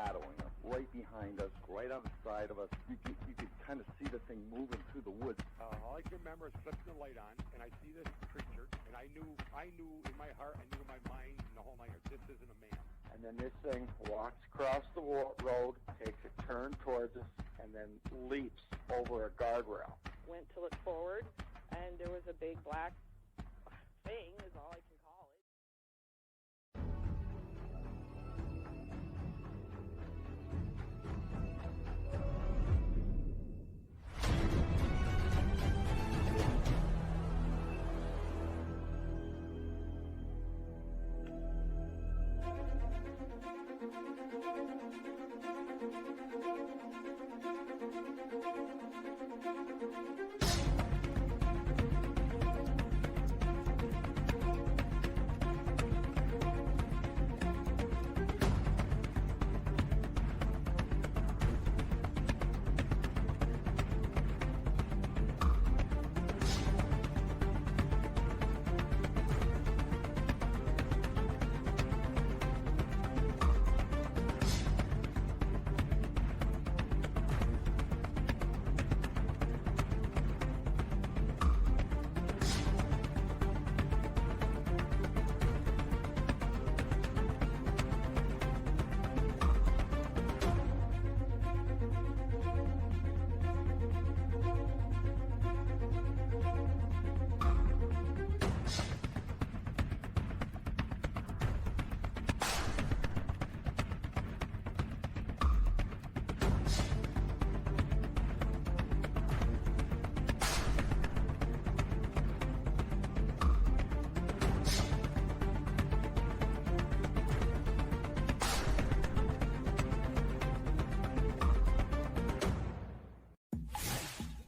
shadowing us, right behind us, right on the side of us. You could kind of see the thing moving through the woods. All I can remember is flipping the light on, and I see this creature, and I knew in my heart, I knew in my mind, in the whole nine yards, this isn't a man. And then this thing walks across the road, takes a turn towards us, and then leaps over a guardrail. Went to look forward, and there was a big black thing, is all I can call it.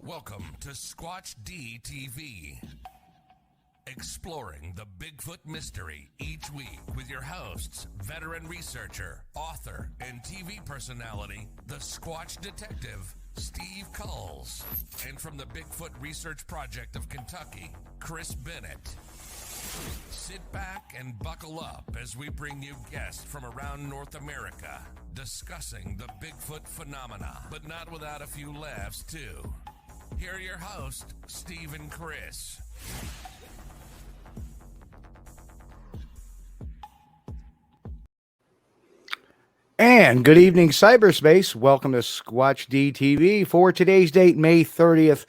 Welcome to Squatch-D TV, exploring the Bigfoot mystery each week with your hosts, veteran researcher, author, and TV personality, the Squatch Detective, Steve Culls, and from the Bigfoot Research Project of Kentucky, Chris Bennett. Sit back and buckle up as we bring you guests from around North America discussing the Bigfoot phenomena, but not without a few laughs too. Here are your hosts, Steve and Chris. And good evening, cyberspace. Welcome to Squatch-D TV for today's date, May 30th,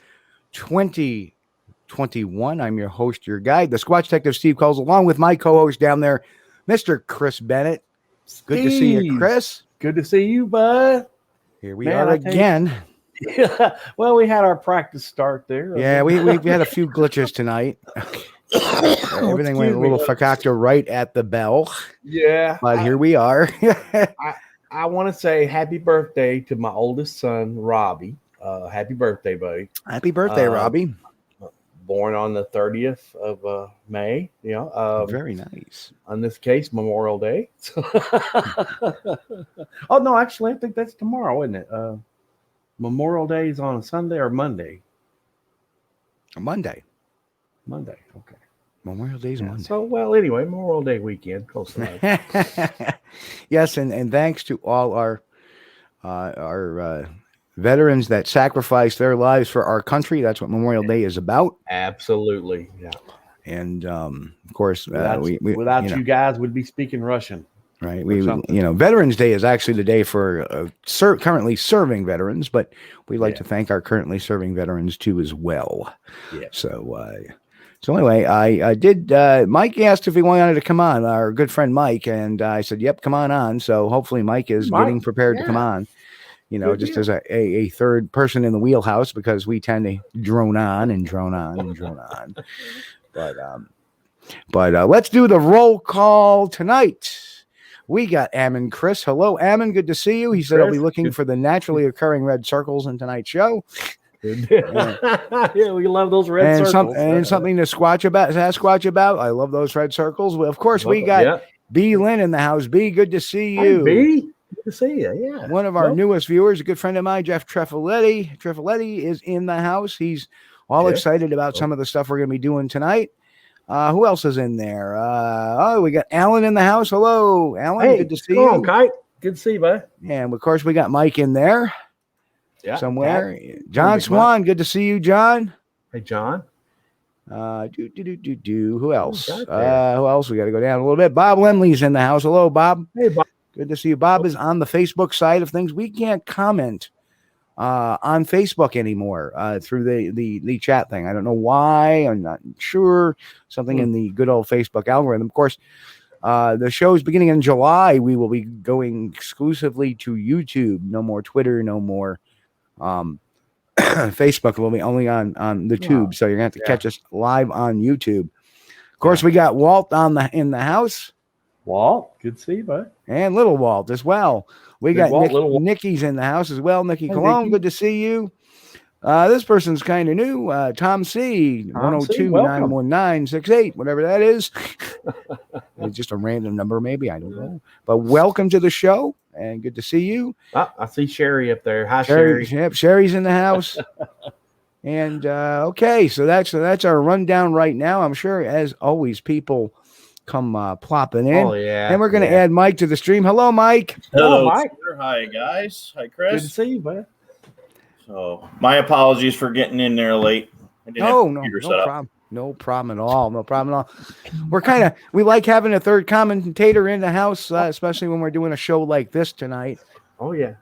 2021. I'm your host, your guide, the Squatch Detective Steve Culls, along with my co-host down there, Mr. Chris Bennett. Good to see you, Chris. Good to see you, bud. Here we are again. Yeah. Well, we had our practice start there. Yeah, we had a few glitches tonight. Everything went a little facacto right at the bell. Yeah. But here we are. I want to say happy birthday to my oldest son, Robbie. Happy birthday, buddy. Happy birthday, Robbie. Born on the 30th of May. Very nice. On this case, Memorial Day. Oh, no, actually, I think that's tomorrow, isn't it? Memorial Day is on a Sunday or Monday? Monday. Monday, okay. Memorial Day is Monday. So, well, anyway, Memorial Day weekend, close enough. Yes, and thanks to all our veterans that sacrificed their lives for our country. That's what Memorial Day is about. Absolutely, yeah. And of course, without you guys, would be speaking Russian. Right. Veterans Day is actually the day for currently serving veterans, but we like to thank our currently serving veterans too as well. Yeah. So anyway, I did, Mike asked if he wanted to come on, our good friend Mike, and I said, yep, come on. So hopefully Mike is getting prepared to come on, as a third person in the wheelhouse, because we tend to drone on. But let's do the roll call tonight. We got Ammon Chris. Hello, Ammon. Good to see you. He said I'll be looking for the naturally occurring red circles in tonight's show. Yeah, we love those red circles. And something to Sasquatch about. I love those red circles. Well, of course, we got B. Lynn in the house. B, good to see you. Hi, B. Good to see you. Yeah. One of our newest viewers, a good friend of mine, Jeff Trefoletti. Trefoletti is in the house. He's all excited about some of the stuff we're going to be doing tonight. Who else is in there? We got Alan in the house. Hello, Alan. Hey, good to see you. you. On, Kite. Good to see you, bud. And of course, we got Mike in there somewhere. John Swan, good to see you, John. Hey, John. Who else? Who else? We got to go down a little bit. Bob Lemley's in the house. Hello, Bob. Hey, Bob. Good to see you. Bob is on the Facebook side of things. We can't comment on Facebook anymore through the chat thing. I don't know why. I'm not sure. Something in the good old Facebook algorithm. Of course, the show's beginning in July. We will be going exclusively to YouTube. No more Twitter. No more Facebook. Will be only on the tube. So you're gonna have to catch us live on YouTube. Of course, we got Walt in the house. Walt, good to see you, bud. And little Walt as well. We got Nikki's in the house as well. Nikki Cologne, Nikki. Good to see you. This person's kind of new. Tom C. 102-919-68, whatever that is. It's just a random number, maybe. I don't know. But welcome to the show, and good to see you. I see Sherry up there. Hi, Sherry. Yep, Sherry's in the house. And okay, so that's our rundown right now. I'm sure, as always, people come plopping in. Oh, yeah. And we're going to add Mike to the stream. Hello, Mike. Hello, Mike. Hi, guys. Hi, Chris. Good to see you, man. So, my apologies for getting in there late. No problem. No problem at all. No problem at all. We like having a third commentator in the house, especially when we're doing a show like this tonight. Oh, yeah.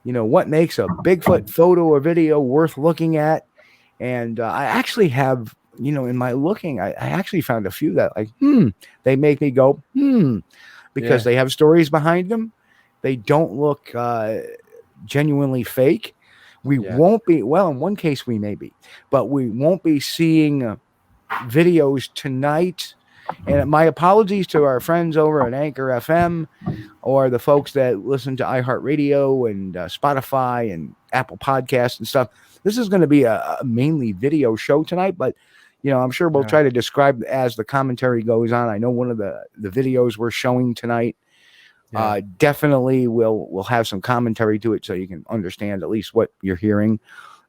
What makes a Bigfoot photo or video worth looking at? And I actually have, in my looking, I actually found a few that they make me go, because they have stories behind them. They don't look genuinely fake. We won't be, well, in one case we may be, but we won't be seeing videos tonight. And my apologies to our friends over at Anchor FM or the folks that listen to iHeartRadio and Spotify and Apple Podcasts and stuff. This is going to be a mainly video show tonight, but I'm sure we'll try to describe as the commentary goes on. I know one of the videos we're showing tonight definitely we'll have some commentary to it so you can understand at least what you're hearing.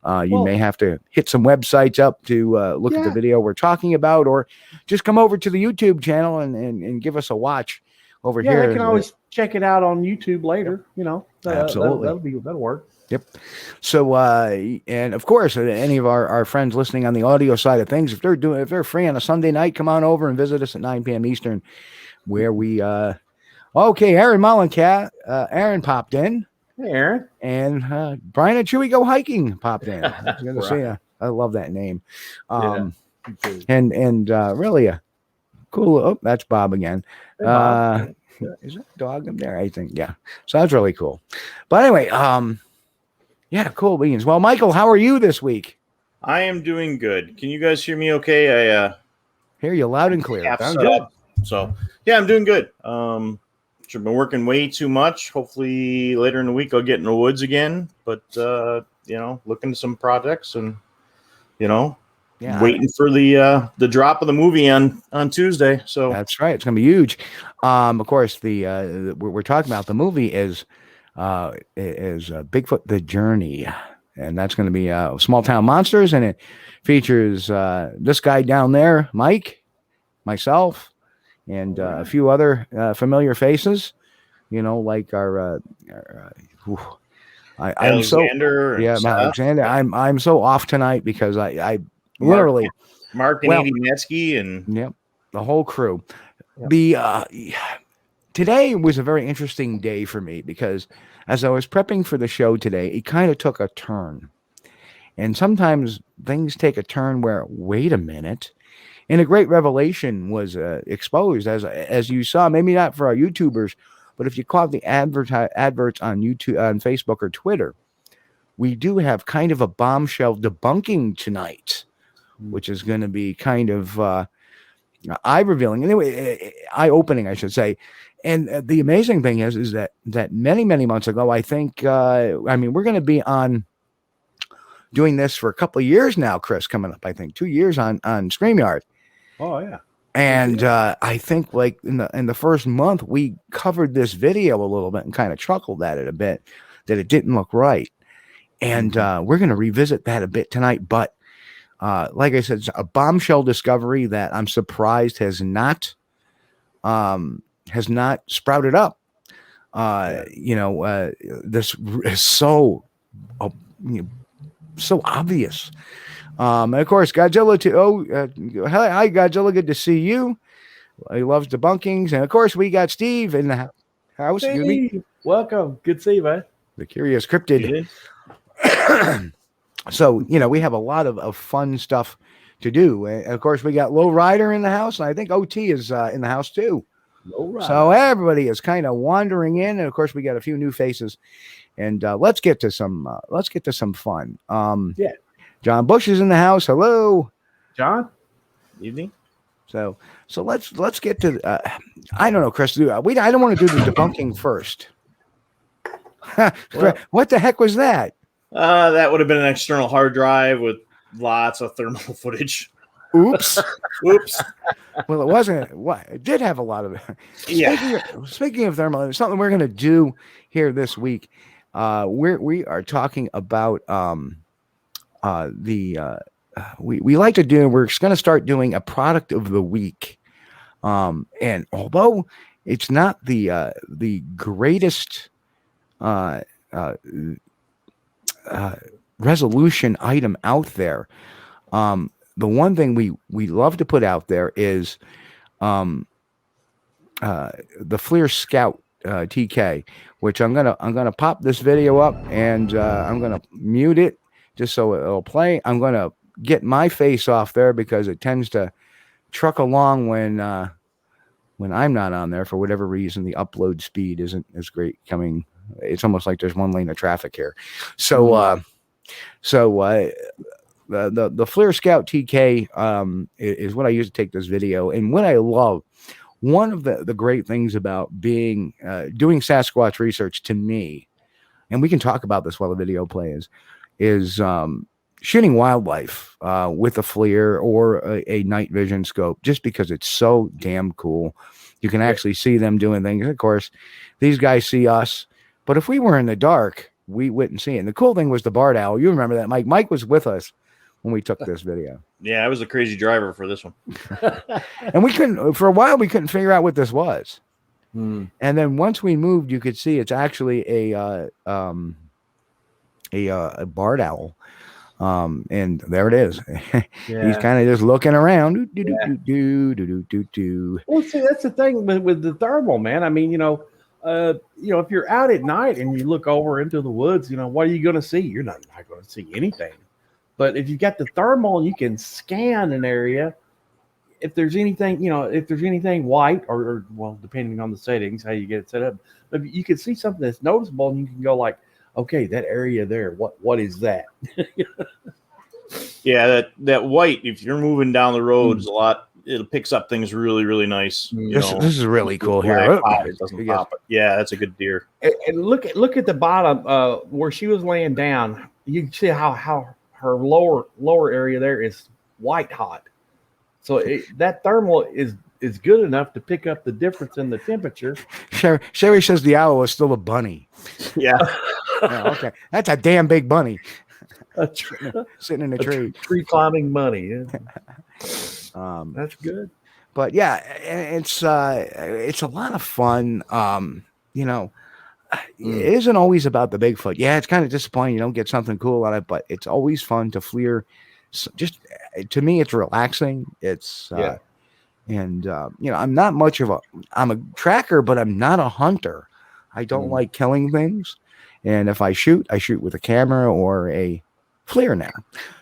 You may have to hit some websites up to look at the video we're talking about, or just come over to the YouTube channel and give us a watch over here. Yeah, I can always check it out on YouTube later. Absolutely. That'll work. Yep. So, and of course, any of our friends listening on the audio side of things, if they're free on a Sunday night, come on over and visit us at 9 p.m. Eastern, where we, Aaron Mollencat, Aaron popped in. Hey, Aaron. And Brian and Chewy Go Hiking popped in. I was going to say, I love that name. And really a cool, that's Bob again. Hey, Bob. Is that a dog up there? I think, yeah. So that's really cool. But anyway, cool beans. Well, Michael, how are you this week? I am doing good. Can you guys hear me okay? I hear you loud and clear. Sounds good. So, yeah, I'm doing good. I've been working way too much. Hopefully later in the week I'll get in the woods again. But, looking at some projects and, waiting for the drop of the movie on Tuesday. So that's right. It's going to be huge. Of course, we're talking about the movie is Bigfoot: The Journey, and that's going to be Small Town Monsters, and it features this guy down there, Mike, myself, and a few other familiar faces. Like our Alexander. Alexander. I'm so off tonight because I literally Mark and Andy Metsky and the whole crew. Yep. Today was a very interesting day for me because as I was prepping for the show today, it kind of took a turn. And sometimes things take a turn where, wait a minute. And a great revelation was exposed, as you saw, maybe not for our YouTubers, but if you caught the adverts on YouTube, on Facebook or Twitter, we do have kind of a bombshell debunking tonight, which is going to be kind of eye-revealing. Anyway, eye-opening, I should say. And the amazing thing is that many, many months ago, I think, we're going to be on doing this for a couple of years now, Chris, coming up, I think 2 years on StreamYard. Oh, yeah. And I think like in the first month, we covered this video a little bit and kind of chuckled at it a bit, that it didn't look right. And we're going to revisit that a bit tonight. But like I said, it's a bombshell discovery that I'm surprised has not sprouted up. This is so so obvious. And of course, Godzilla hi Godzilla, good to see you. He loves debunkings, and of course, we got Steve in the house. Steve, welcome. Good to see you, man. The Curious Cryptid. So, we have a lot of fun stuff to do. And of course, we got Low Rider in the house, and I think OT is in the house too. So everybody is kind of wandering in, and of course, we got a few new faces. And let's get to some fun. John Bush is in the house. Hello, John. Evening. So let's get to. I don't know, Chris. I don't want to do the debunking first. What the heck was that? That would have been an external hard drive with lots of thermal footage. Oops. Oops. Well, it wasn't. What it did have a lot of it. Yeah. Speaking of thermal, something we're going to do here this week. We are talking about we like to do. We're going to start doing a product of the week. And although it's not the greatest resolution item out there, the one thing we love to put out there is the FLIR Scout TK, which I'm gonna pop this video up and I'm gonna mute it just so it'll play. I'm gonna get my face off there because it tends to truck along when I'm not on there for whatever reason. The upload speed isn't as great coming. It's almost like there's one lane of traffic here. So the FLIR Scout TK is what I use to take this video. And what I love, one of the great things about doing Sasquatch research to me, and we can talk about this while the video plays, is shooting wildlife with a FLIR or a night vision scope, just because it's so damn cool. You can actually see them doing things. Of course, these guys see us, but if we were in the dark, we wouldn't see it. And the cool thing was the barred owl. You remember that, Mike? Mike was with us when we took this video. Yeah, I was a crazy driver for this one. And we couldn't, for a while, we couldn't figure out what this was. And then once we moved, you could see it's actually a barred owl. And there it is. He's kind of just looking around. Well, see, that's the thing with the thermal, man. I mean, if you're out at night and you look over into the woods, what are you going to see? You're not going to see anything. But if you got the thermal, you can scan an area. If there's anything, white or depending on the settings, how you get it set up, but you can see something that's noticeable and you can go like, okay, that area there, what is that? Yeah, that white, if you're moving down the roads a lot, it picks up things really, really nice. This is really cool here. It doesn't pop it. Yeah, that's a good deer. And look at the bottom where she was laying down. You can see how her lower area there is white hot. So that thermal is good enough to pick up the difference in the temperature. Sherry says the owl is still a bunny. Yeah. Okay. That's a damn big bunny. Sitting in a tree. Tree climbing bunny. Yeah. That's good. But yeah, it's a lot of fun. It isn't always about the Bigfoot. Yeah, it's kind of disappointing you don't get something cool on it, but it's always fun to FLIR. Just to me, it's relaxing. It's and I'm not much of I'm a tracker, but I'm not a hunter. I don't like killing things, and if I shoot with a camera or a FLIR now.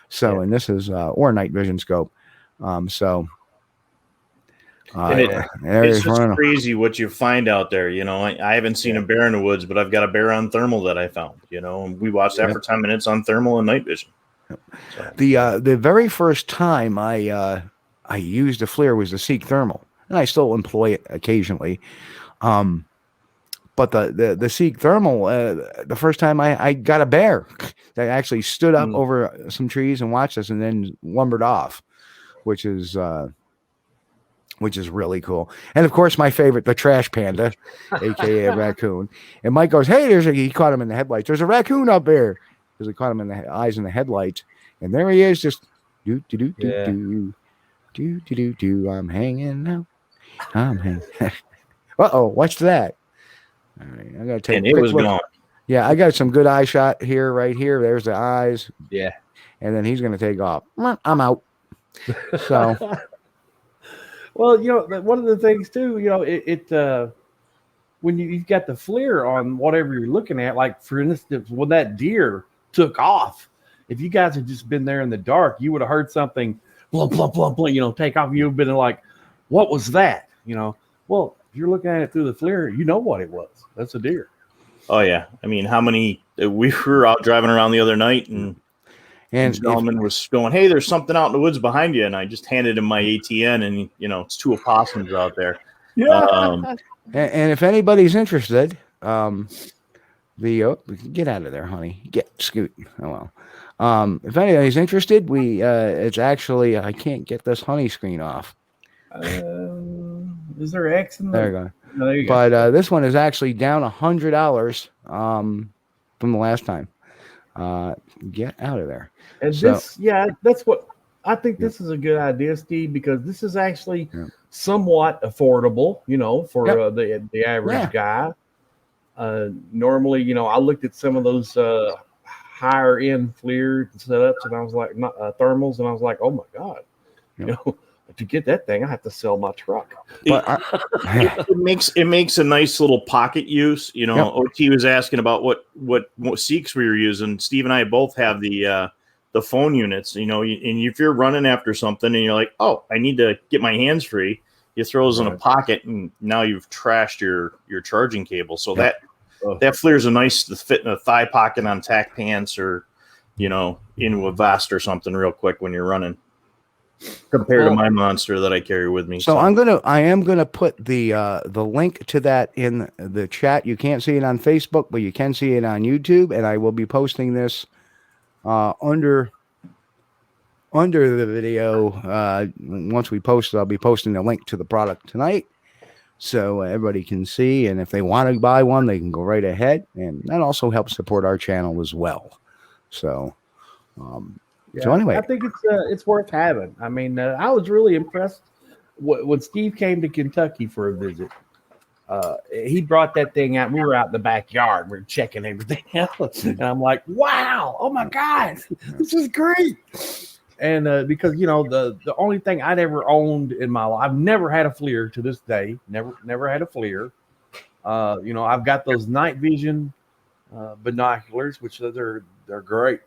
So and this is or a night vision scope. It's just crazy what you find out there. I haven't seen a bear in the woods, but I've got a bear on thermal that I found. And we watched that for 10 minutes on thermal and night vision. So. The very first time I used a FLIR was the Seek Thermal, and I still employ it occasionally. But the Seek Thermal, the first time I got a bear that actually stood up over some trees and watched us, and then lumbered off, which is really cool. And of course, my favorite, the trash panda, aka a raccoon. And Mike goes, "Hey, he caught him in the headlights. There's a raccoon up there." Because he caught him in the eyes in the headlights, and there he is, just do. I'm hanging out. I'm hanging. What's that? All right, I gotta take. And it was gone. Yeah, I got some good eye shot here, right here. There's the eyes. Yeah. And then he's gonna take off. I'm out. So. Well, one of the things too, when you've got the FLIR on whatever you're looking at, like for instance, when that deer took off, if you guys had just been there in the dark, you would have heard something, blah, blah, blah, blah, take off. You've been like, what was that? Well, if you're looking at it through the FLIR, you know what it was. That's a deer. Oh yeah. I mean, how many, we were out driving around the other night and this gentleman was going, hey, there's something out in the woods behind you. And I just handed him my ATN and, it's 2 opossums out there. Yeah. And if anybody's interested, get out of there, honey. Scoot. Oh well. If anybody's interested, it's actually I can't get this honey screen off. Is there X in there? There you go. No, there you go. But this one is actually down $100 from the last time. Get out of there. And that's what I think. This is a good idea, Steve, because this is actually somewhat affordable, for the average guy. Normally, I looked at some of those higher end FLIR setups, and I was like, thermals, and I was like, oh my god, to get that thing, I have to sell my truck. But it makes a nice little pocket use. OT was asking about what Seeks we were using. Steve and I both have the phone units. And if you're running after something and you're like, oh, I need to get my hands free, you throw those in a pocket, and now you've trashed your charging cable. So that FLIR is a nice to fit in a thigh pocket on tack pants or into a vest or something real quick when you're running. Compared to my monster that I carry with me. So I am gonna put the link to that in the chat. You can't see it on Facebook, but you can see it on YouTube, and I will be posting this under the video. Once we post it, I'll be posting the link to the product tonight, so everybody can see. And if they want to buy one, they can go right ahead, and that also helps support our channel as well. So. So anyway, I think it's worth having. I mean, I was really impressed when Steve came to Kentucky for a visit. He brought that thing out. We were out in the backyard. We were checking everything out, and I'm like, "Wow! Oh my God, this is great!" And because the only thing I'd ever owned in my life, I've never had a FLIR to this day. Never had a FLIR. I've got those night vision binoculars, which they're great.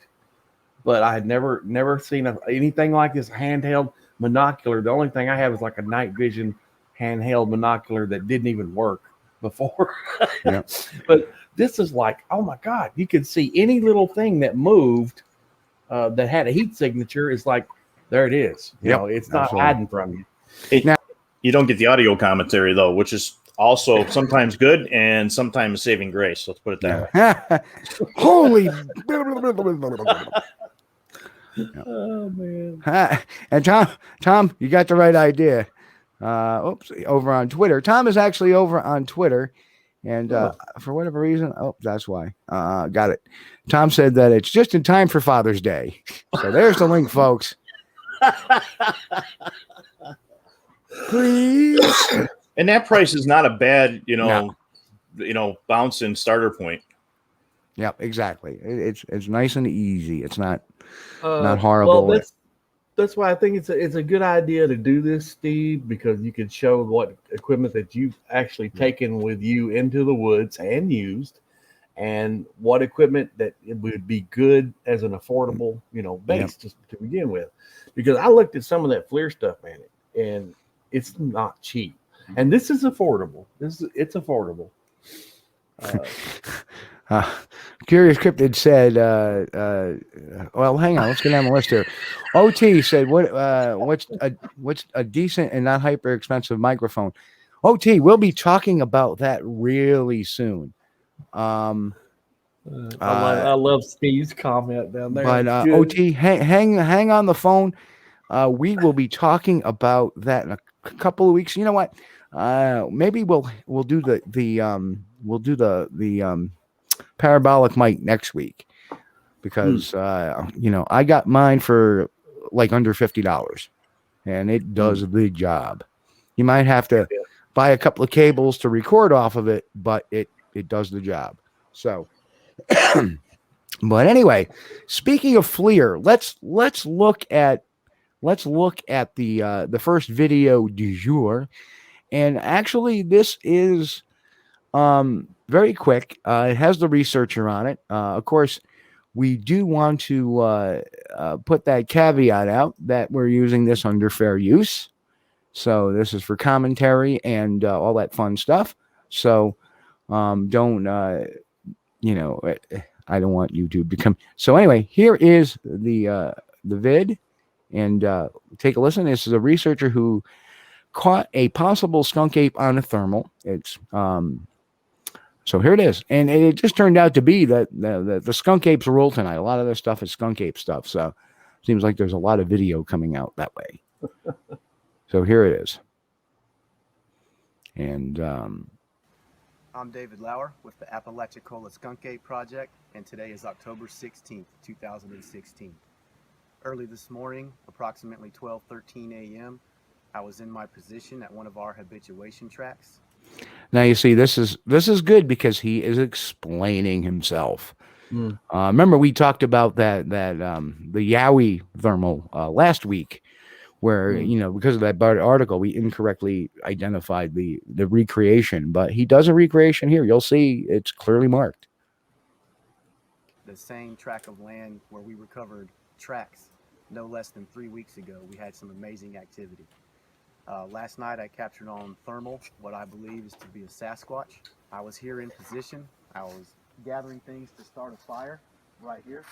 But I had never seen anything like this handheld binocular. The only thing I have is like a night vision handheld binocular that didn't even work before. Yeah. But this is like, oh my God, you could see any little thing that moved that had a heat signature. Is like, there it is. It's not hiding from you. Now, you don't get the audio commentary though, which is also sometimes good and sometimes saving grace. Let's put it that way. Holy. Oh man! And Tom, you got the right idea. Over on Twitter. Tom is actually over on Twitter, and for whatever reason, that's why. Got it. Tom said that it's just in time for Father's Day. So there's the link, folks. Please. And that price is not a bad, bouncing starter point. Yep, exactly. It's nice and easy. It's not horrible. Well, that's why I think it's a good idea to do this, Steve, because you can show what equipment that you've actually taken with you into the woods and used, and what equipment that it would be good as an affordable, base to begin with. Because I looked at some of that FLIR stuff, man, and it's not cheap. And this is affordable. It's affordable. Curious Cryptid said, well, hang on, let's get down the list here. OT said, what's a decent and not hyper expensive microphone? OT, we'll be talking about that really soon. I love Steve's comment down there. But OT, hang on the phone. We will be talking about that in a couple of weeks. You know what? Maybe we'll do the parabolic mic next week, because I got mine for like under $50, and it does the job. You might have to buy a couple of cables to record off of it, but it it does the job. So, but anyway, speaking of FLIR, let's look at the first video du jour, and actually this is very quick. It has the researcher on it. Of course, we do want to put that caveat out that we're using this under fair use. So this is for commentary and all that fun stuff. So don't, I don't want YouTube to come. So anyway, here is the vid, and take a listen. This is a researcher who caught a possible skunk ape on a thermal. It's so here it is, and it just turned out to be that the skunk apes rule tonight. A lot of this stuff is skunk ape stuff. So seems like there's a lot of video coming out that way. So here it is, and I'm David Lauer with the Apalachicola Skunk Ape Project, and today is October 16th, 2016. Early this morning, approximately 12:13 a.m., I was in my position at one of our habituation tracks. Now you see, this is good because he is explaining himself. Remember we talked about that the Yowie thermal last week, where because of that article we incorrectly identified the recreation, but he does a recreation here. You'll see it's clearly marked. The same tract of land where we recovered tracks no less than 3 weeks ago, we had some amazing activity. Last night I captured on thermal what I believe is to be a Sasquatch. I was here in position. I was gathering things to start a fire right here,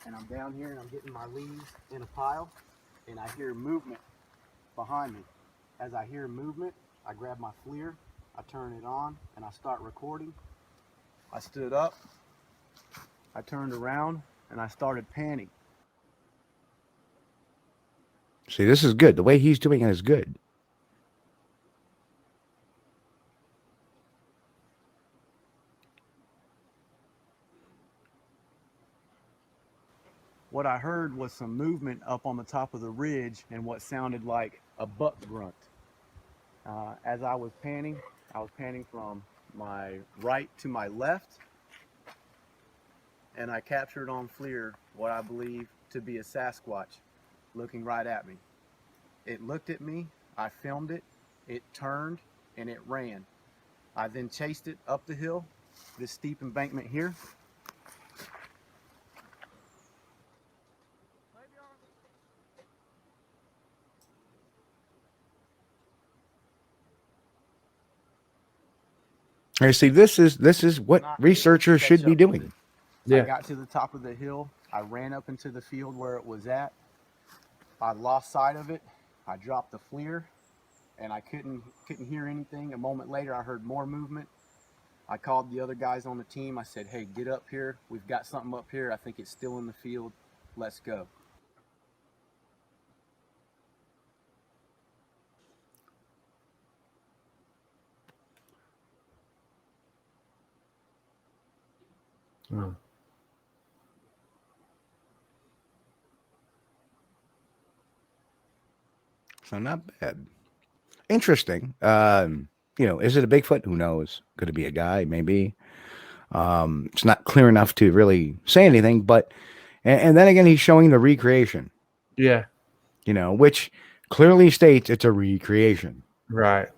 and I'm down here and I'm getting my leaves in a pile, and I hear movement behind me. As I hear movement, I grab my FLIR, I turn it on, and I start recording. I stood up, I turned around, and I started panning. See, this is good. The way he's doing it is good. What I heard was some movement up on the top of the ridge and what sounded like a buck grunt. As I was panning from my right to my left, and I captured on FLIR what I believe to be a Sasquatch looking right at me. It looked at me, I filmed it, it turned, and it ran. I then chased it up the hill, this steep embankment here. I see, this is what researchers should be doing. I got to the top of the hill, I ran up into the field where it was at. I lost sight of it. I dropped the FLIR, and I couldn't hear anything. A moment later, I heard more movement. I called the other guys on the team. I said, "Hey, get up here. We've got something up here. I think it's still in the field. Let's go." So not bad. Interesting. Is it a Bigfoot? Who knows? Could it be a guy? Maybe. It's not clear enough to really say anything, but and then again, he's showing the recreation. Yeah. Which clearly states it's a recreation. Right.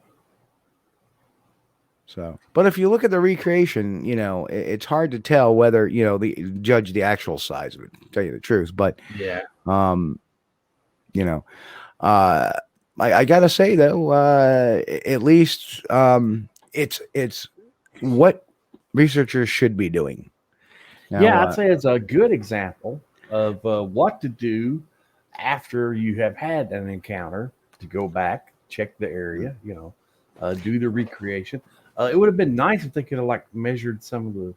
So, but if you look at the recreation, it's hard to tell whether, judge the actual size of it, to tell you the truth. But, yeah. I gotta say though, at least it's what researchers should be doing. Now, I'd say it's a good example of what to do after you have had an encounter, to go back, check the area, do the recreation. It would have been nice if they could have measured some of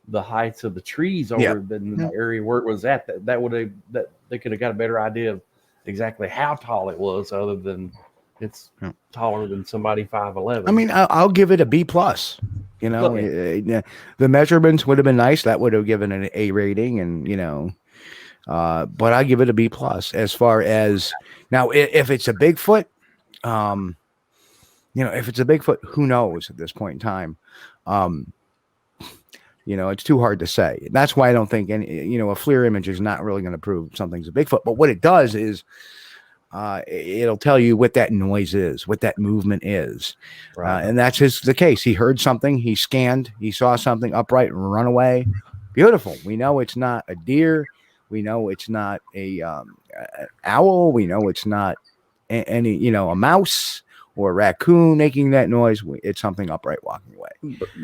the heights of the trees over in the area where it was at. That they could have got a better idea of exactly how tall it was, other than it's taller than somebody 5'11". I mean, I'll give it a B+. The measurements would have been nice. That would have given an A rating, and but I give it a B+. As far as now, if it's a Bigfoot, if it's a Bigfoot, who knows at this point in time? It's too hard to say. That's why I don't think a FLIR image is not really going to prove something's a Bigfoot. But what it does is it'll tell you what that noise is, what that movement is. Right. And that's the case. He heard something, he scanned, he saw something upright and run away. Beautiful. We know it's not a deer. We know it's not an owl. We know it's not a mouse or a raccoon making that noise. It's something upright walking away.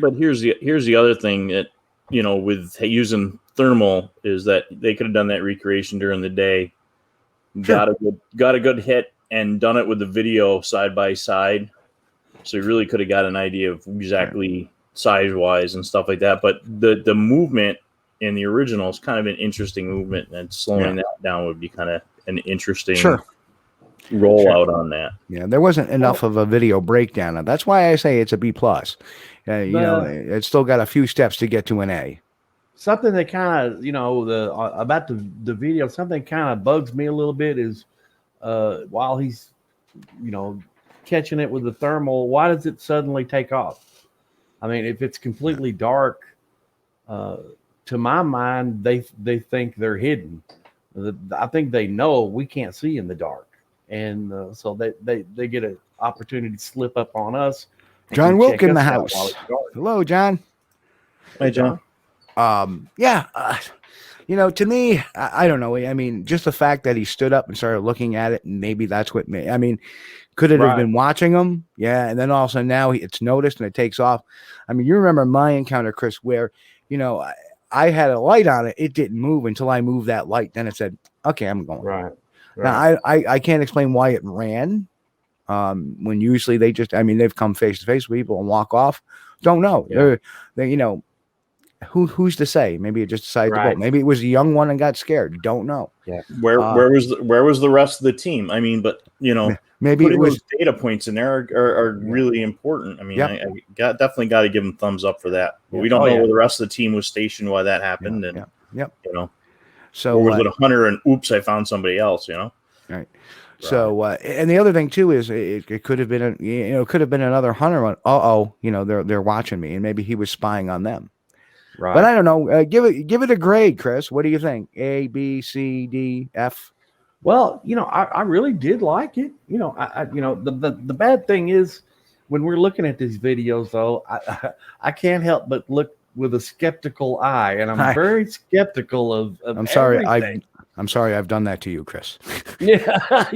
But here's the other thing that, with using thermal is that they could have done that recreation during the day, got a good hit and done it with the video side by side. So you really could have got an idea of exactly size wise and stuff like that. But the movement in the original is kind of an interesting movement, and slowing that down would be kind of an interesting rollout on that. Yeah, there wasn't enough of a video breakdown. That's why I say it's a B+. It's still got a few steps to get to an A. Something that kind of, about the video, something kind of bugs me a little bit is while he's, catching it with the thermal, why does it suddenly take off? I mean, if it's completely dark, to my mind, they think they're hidden. I think they know we can't see in the dark. And so they get an opportunity to slip up on us. John Wilk in the house. Hello, John. Hey, John. To me, I don't know. I mean, just the fact that he stood up and started looking at it, and maybe that's what made. I mean, could it have been watching him? Yeah, and then all of a sudden now it's noticed and it takes off. I mean, you remember my encounter, Chris, where I had a light on it. It didn't move until I moved that light. Then it said, "Okay, I'm going." Right. Now I can't explain why it ran. When usually they've come face to face with people and walk off. Don't know. Yeah. They're who's to say? Maybe it just decided to go. Maybe it was a young one and got scared. Don't know. Yeah. Where was the rest of the team? I mean, but maybe it was those data points in there are really important. I mean, I definitely got to give them thumbs up for that. But we don't know where the rest of the team was stationed while that happened. So or was it a hunter and oops, I found somebody else? Right. So and the other thing too is it could have been another hunter. They're watching me, and maybe he was spying on them. Right. But I don't know. Give it a grade, Chris. What do you think? A, B, C, D, F? Well, I really did like it. The bad thing is when we're looking at these videos, though, I can't help but look with a skeptical eye, and I'm very skeptical of I'm sorry. everything. I'm sorry I've done that to you, Chris. That's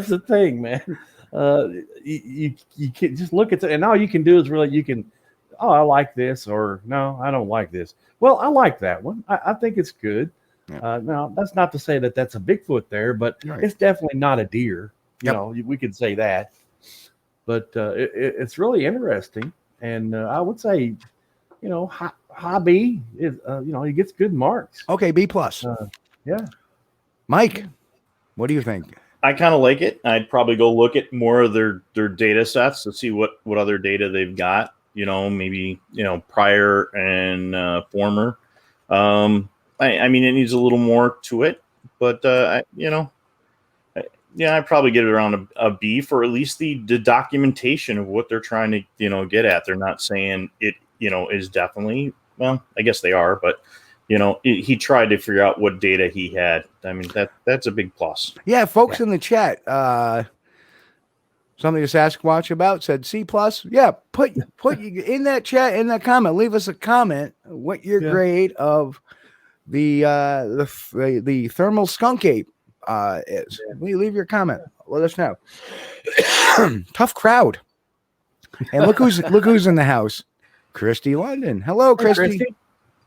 the thing, man. You can just look at it, and all you can do is really I like this, or no, I don't like this. Well, I like that one. I think it's good. Yeah. Now, that's not to say that that's a Bigfoot there, but it's definitely not a deer. We could say that. But it's really interesting, and I would say, hobby is, he gets good marks. Okay, B+. Yeah. Mike, what do you think? I kind of like it. I'd probably go look at more of their data sets to see what other data they've got. Maybe prior and former. I mean, it needs a little more to it, but I'd probably get it around a B for at least the documentation of what they're trying to get at. They're not saying it is definitely, well, I guess they are, but he tried to figure out what data he had. I mean, that's a big plus. Yeah, folks in the chat, something to Sasquatch about said C+. Yeah, put in that chat, in that comment, leave us a comment what your grade of the thermal skunk ape is. Leave your comment. Let us know. Tough crowd. And look who's in the house. Christy London. Hello, Christy.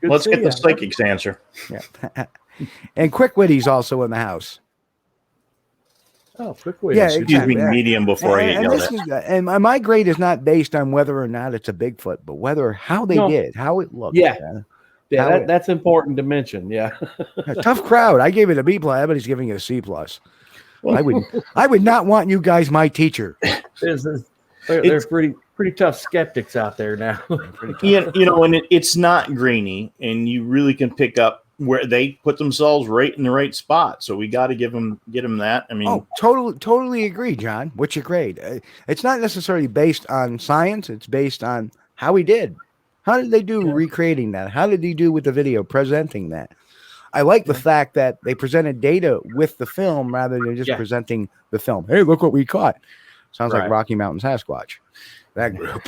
Let's get the psychics answer. Yeah. And Quick Witty's also in the house. Oh, Quick Witty. Yeah, excuse me, medium before I get yelled at. And my grade is not based on whether or not it's a Bigfoot, but how they did, how it looked. Yeah, that's important to mention. Yeah. Tough crowd. I gave it a B+, but he's giving it a C+. I would not want you guys my teacher. There's pretty tough skeptics out there now. And it's not grainy, and you really can pick up where they put themselves right in the right spot. So we got to get them that. I mean, totally agree, John. What's your grade? It's not necessarily based on science. It's based on how he did. How did they do recreating that? How did he do with the video presenting that? I like the fact that they presented data with the film rather than just presenting the film. Hey, look what we caught. Sounds like Rocky Mountain Sasquatch. That group.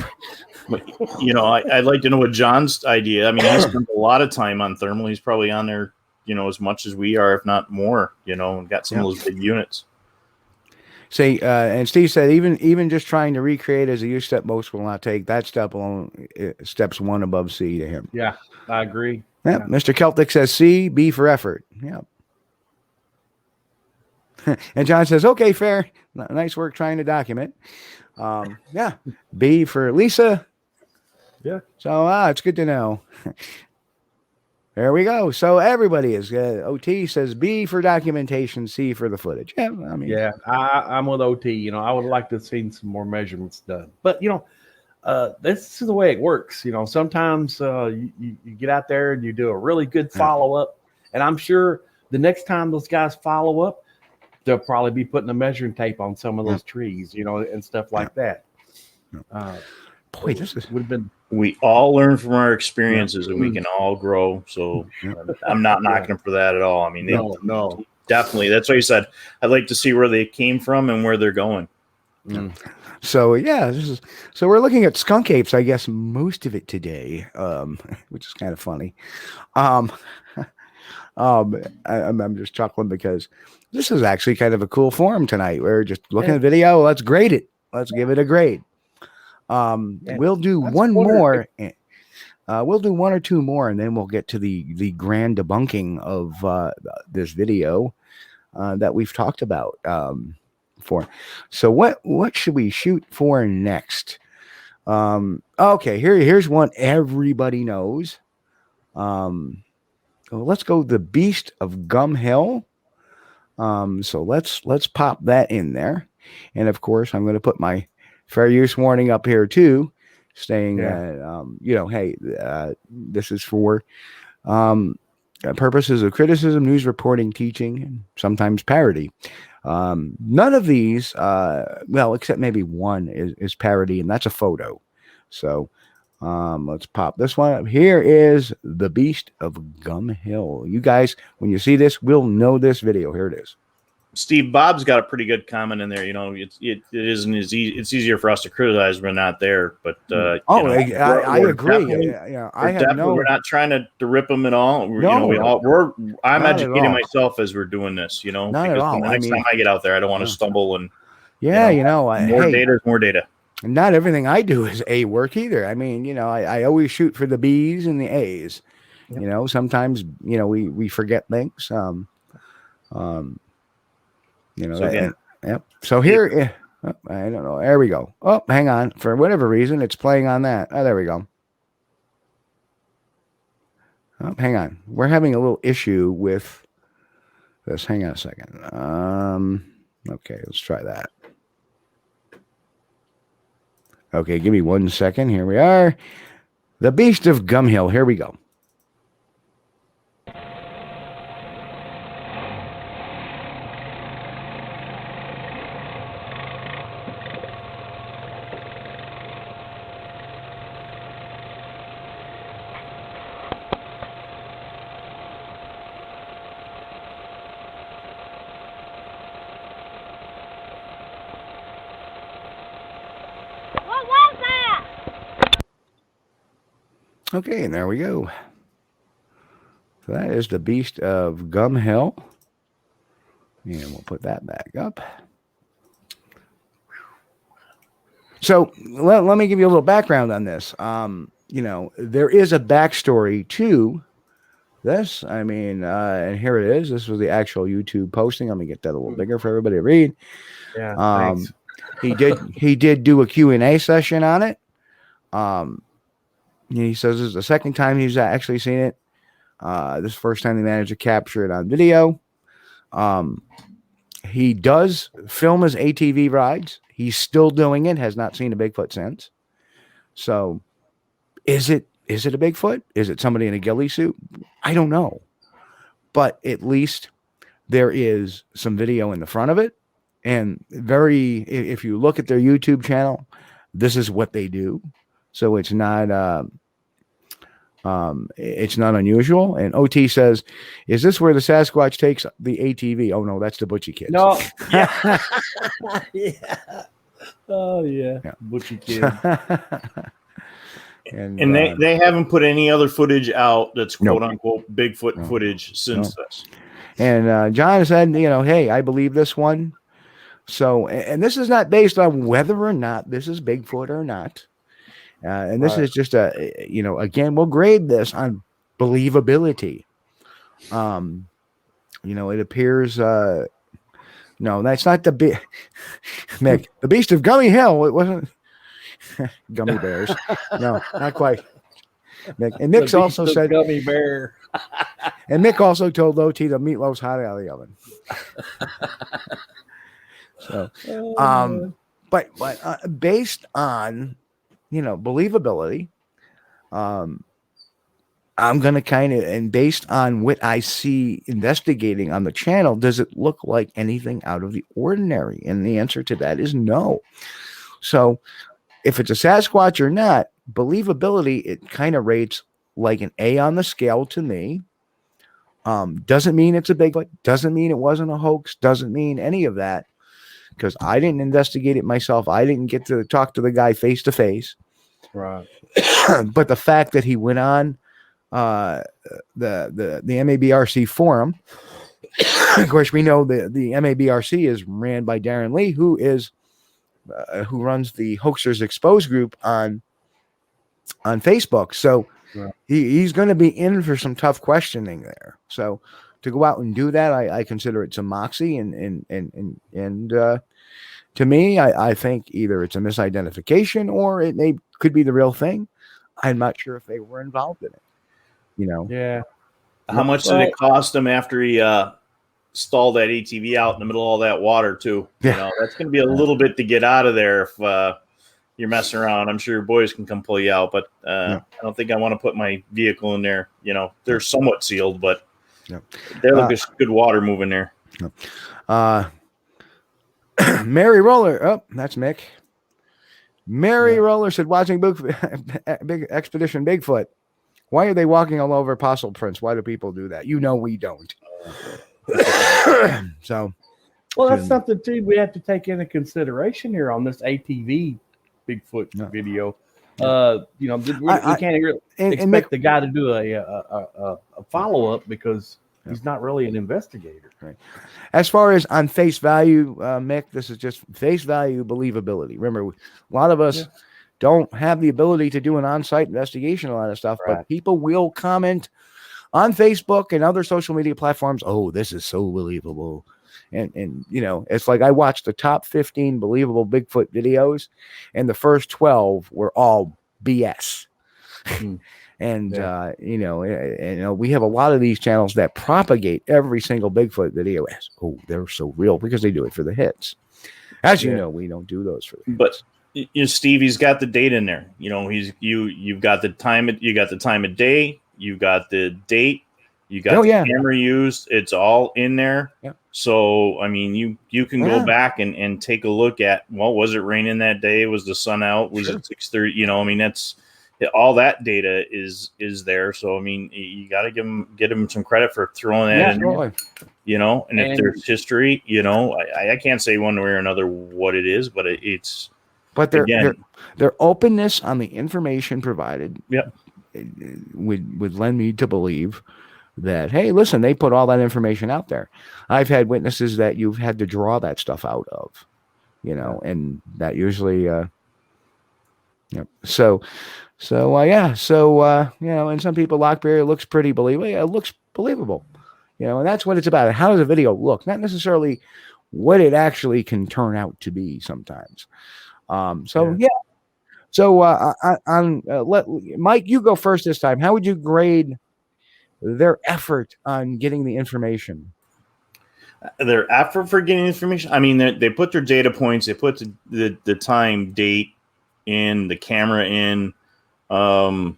I'd like to know what John's idea. I mean, he spent a lot of time on thermal. He's probably on there, as much as we are, if not more, and got some of those big units. Say, and Steve said, even just trying to recreate as a U step, most will not take. That step alone, steps one above C to him. Yeah, I agree. Yeah. Mr. Celtic says C, B for effort. Yeah. And John says, okay, fair. Nice work trying to document. Yeah. B for Lisa. Yeah. So it's good to know. There we go. So everybody is OT says B for documentation, C for the footage. Yeah, I mean, I'm with OT. I would like to have seen some more measurements done, but this is the way it works. Sometimes you get out there and you do a really good follow up, and I'm sure the next time those guys follow up, they'll probably be putting a measuring tape on some of those trees, and stuff like that. Boy, this would have been. We all learn from our experiences, and we can all grow. So I'm not knocking them for that at all. I mean, no, definitely. That's why you said I'd like to see where they came from and where they're going. So so we're looking at skunk apes, I guess, most of it today, which is kind of funny. I'm just chuckling because this is actually kind of a cool forum tonight. We're just looking at video. Let's grade it. Let's give it a grade. We'll do one more. We'll do one or two more, and then we'll get to the grand debunking of this video that we've talked about for. So what should we shoot for next? Okay, here's one everybody knows. Let's go the Beast of Gum Hill. So let's pop that in there, and of course I'm going to put my fair use warning up here too, saying hey, this is for purposes of criticism, news reporting, teaching, and sometimes parody. None of these, except maybe one is parody, and that's a photo. So let's pop this one up. Here is the Beast of Gum Hill. You guys, when you see this, will know this video. Here it is. Steve, Bob's got a pretty good comment in there. It isn't as easy. It's easier for us to criticize when we're not there. But I agree. We're not trying to rip them at all. I'm educating myself as we're doing this. Not at all. The next time I get out there, I don't want to stumble and. More data is more data. Not everything I do is A work either. I mean, I always shoot for the B's and the A's. Yep. Sometimes we forget things. So here, I don't know. There we go. Oh, hang on. For whatever reason, it's playing on that. Oh, there we go. Oh, hang on. We're having a little issue with this. Hang on a second. Okay, let's try that. Okay, give me 1 second. Here we are. The Beast of Gum Hill. Here we go. Okay, and there we go. So that is the Beast of Gum Hill. And we'll put that back up. So let me give you a little background on this. There is a backstory to this. I mean, and here it is. This was the actual YouTube posting. Let me get that a little bigger for everybody to read. Yeah, thanks. He did do a Q&A session on it. He says this is the second time he's actually seen it. This is the first time they managed to capture it on video. He does film his ATV rides. He's still doing it. Has not seen a Bigfoot since. So, is it a Bigfoot? Is it somebody in a ghillie suit? I don't know. But at least there is some video in the front of it. And if you look at their YouTube channel, this is what they do. so it's not unusual. And OT says, "Is this where the Sasquatch takes the ATV?" Oh no, that's the Butchie Kids. No, yeah, yeah. Oh yeah, Butchie Kids. And they haven't put any other footage out that's quote unquote Bigfoot footage since this. And John said, hey, I believe this one. So, and this is not based on whether or not this is Bigfoot or not. And this is just again, we'll grade this on believability. It appears, no, that's not the Mick, the Beast of Gummy Hill. It wasn't gummy bears. No, not quite. Mick. And Mick also said gummy bear. And Mick also told OT the meatloaf's hot out of the oven. So, but based on, believability, I'm going to and based on what I see investigating on the channel, does it look like anything out of the ordinary? And the answer to that is no. So if it's a Sasquatch or not, believability, it kind of rates like an A on the scale to me. Doesn't mean it's a Bigfoot, doesn't mean it wasn't a hoax, doesn't mean any of that, because I didn't investigate it myself. I didn't get to talk to the guy face to face. Right. But the fact that he went on the MABRC forum, of course, we know the MABRC is ran by Darren Lee, who runs the Hoaxers Exposed group on Facebook. So he's going to be in for some tough questioning there. So to go out and do that, I consider it some moxie, and to me, I think either it's a misidentification or it could be the real thing. I'm not sure if they were involved in it. Yeah. How much did it cost him after he stalled that ATV out in the middle of all that water too? Yeah. That's going to be a little bit to get out of there if you're messing around. I'm sure your boys can come pull you out, but I don't think I want to put my vehicle in there. They're somewhat sealed, but there look good water moving there. Mary Roller. Oh, that's Mick. Mary Roller said, watching Big Expedition Bigfoot. Why are they walking all over fossil prints? Why do people do that? We don't. So, well, that's something too we have to take into consideration here on this ATV Bigfoot video. We can't really expect the guy to do a follow up because he's not really an investigator. Right. As far as on face value, Mick, this is just face value believability. Remember, a lot of us don't have the ability to do an on-site investigation, a lot of stuff, but people will comment on Facebook and other social media platforms. Oh, this is so believable. And it's like I watched the top 15 believable Bigfoot videos, and the first 12 were all BS. And we have a lot of these channels that propagate every single Bigfoot video as, oh, they're so real, because they do it for the hits. As you know, we don't do those for the hits. But Steve, he's got the date in there. You've got the time. You got the time of day. You got the date. You got the camera used. It's all in there. Yeah. So I mean, you can go back and take a look at, well, was it raining that day? Was the sun out? Was it 6:30? That's all that data is there. So I mean, you got to get him some credit for throwing that in there. And if there's history, I can't say one way or another what it is, but it's. But their openness on the information provided would lend me to believe that, hey, listen, they put all that information out there. I've had witnesses that you've had to draw that stuff out of, and that usually, So, and some people, Lockberry looks pretty believable. Yeah, it looks believable, and that's what it's about. How does a video look? Not necessarily what it actually can turn out to be sometimes. Let Mike, you go first this time. How would you grade their effort on getting the information? Their effort for getting information. I mean, they put their data points. They put the time, date in, the camera in. That's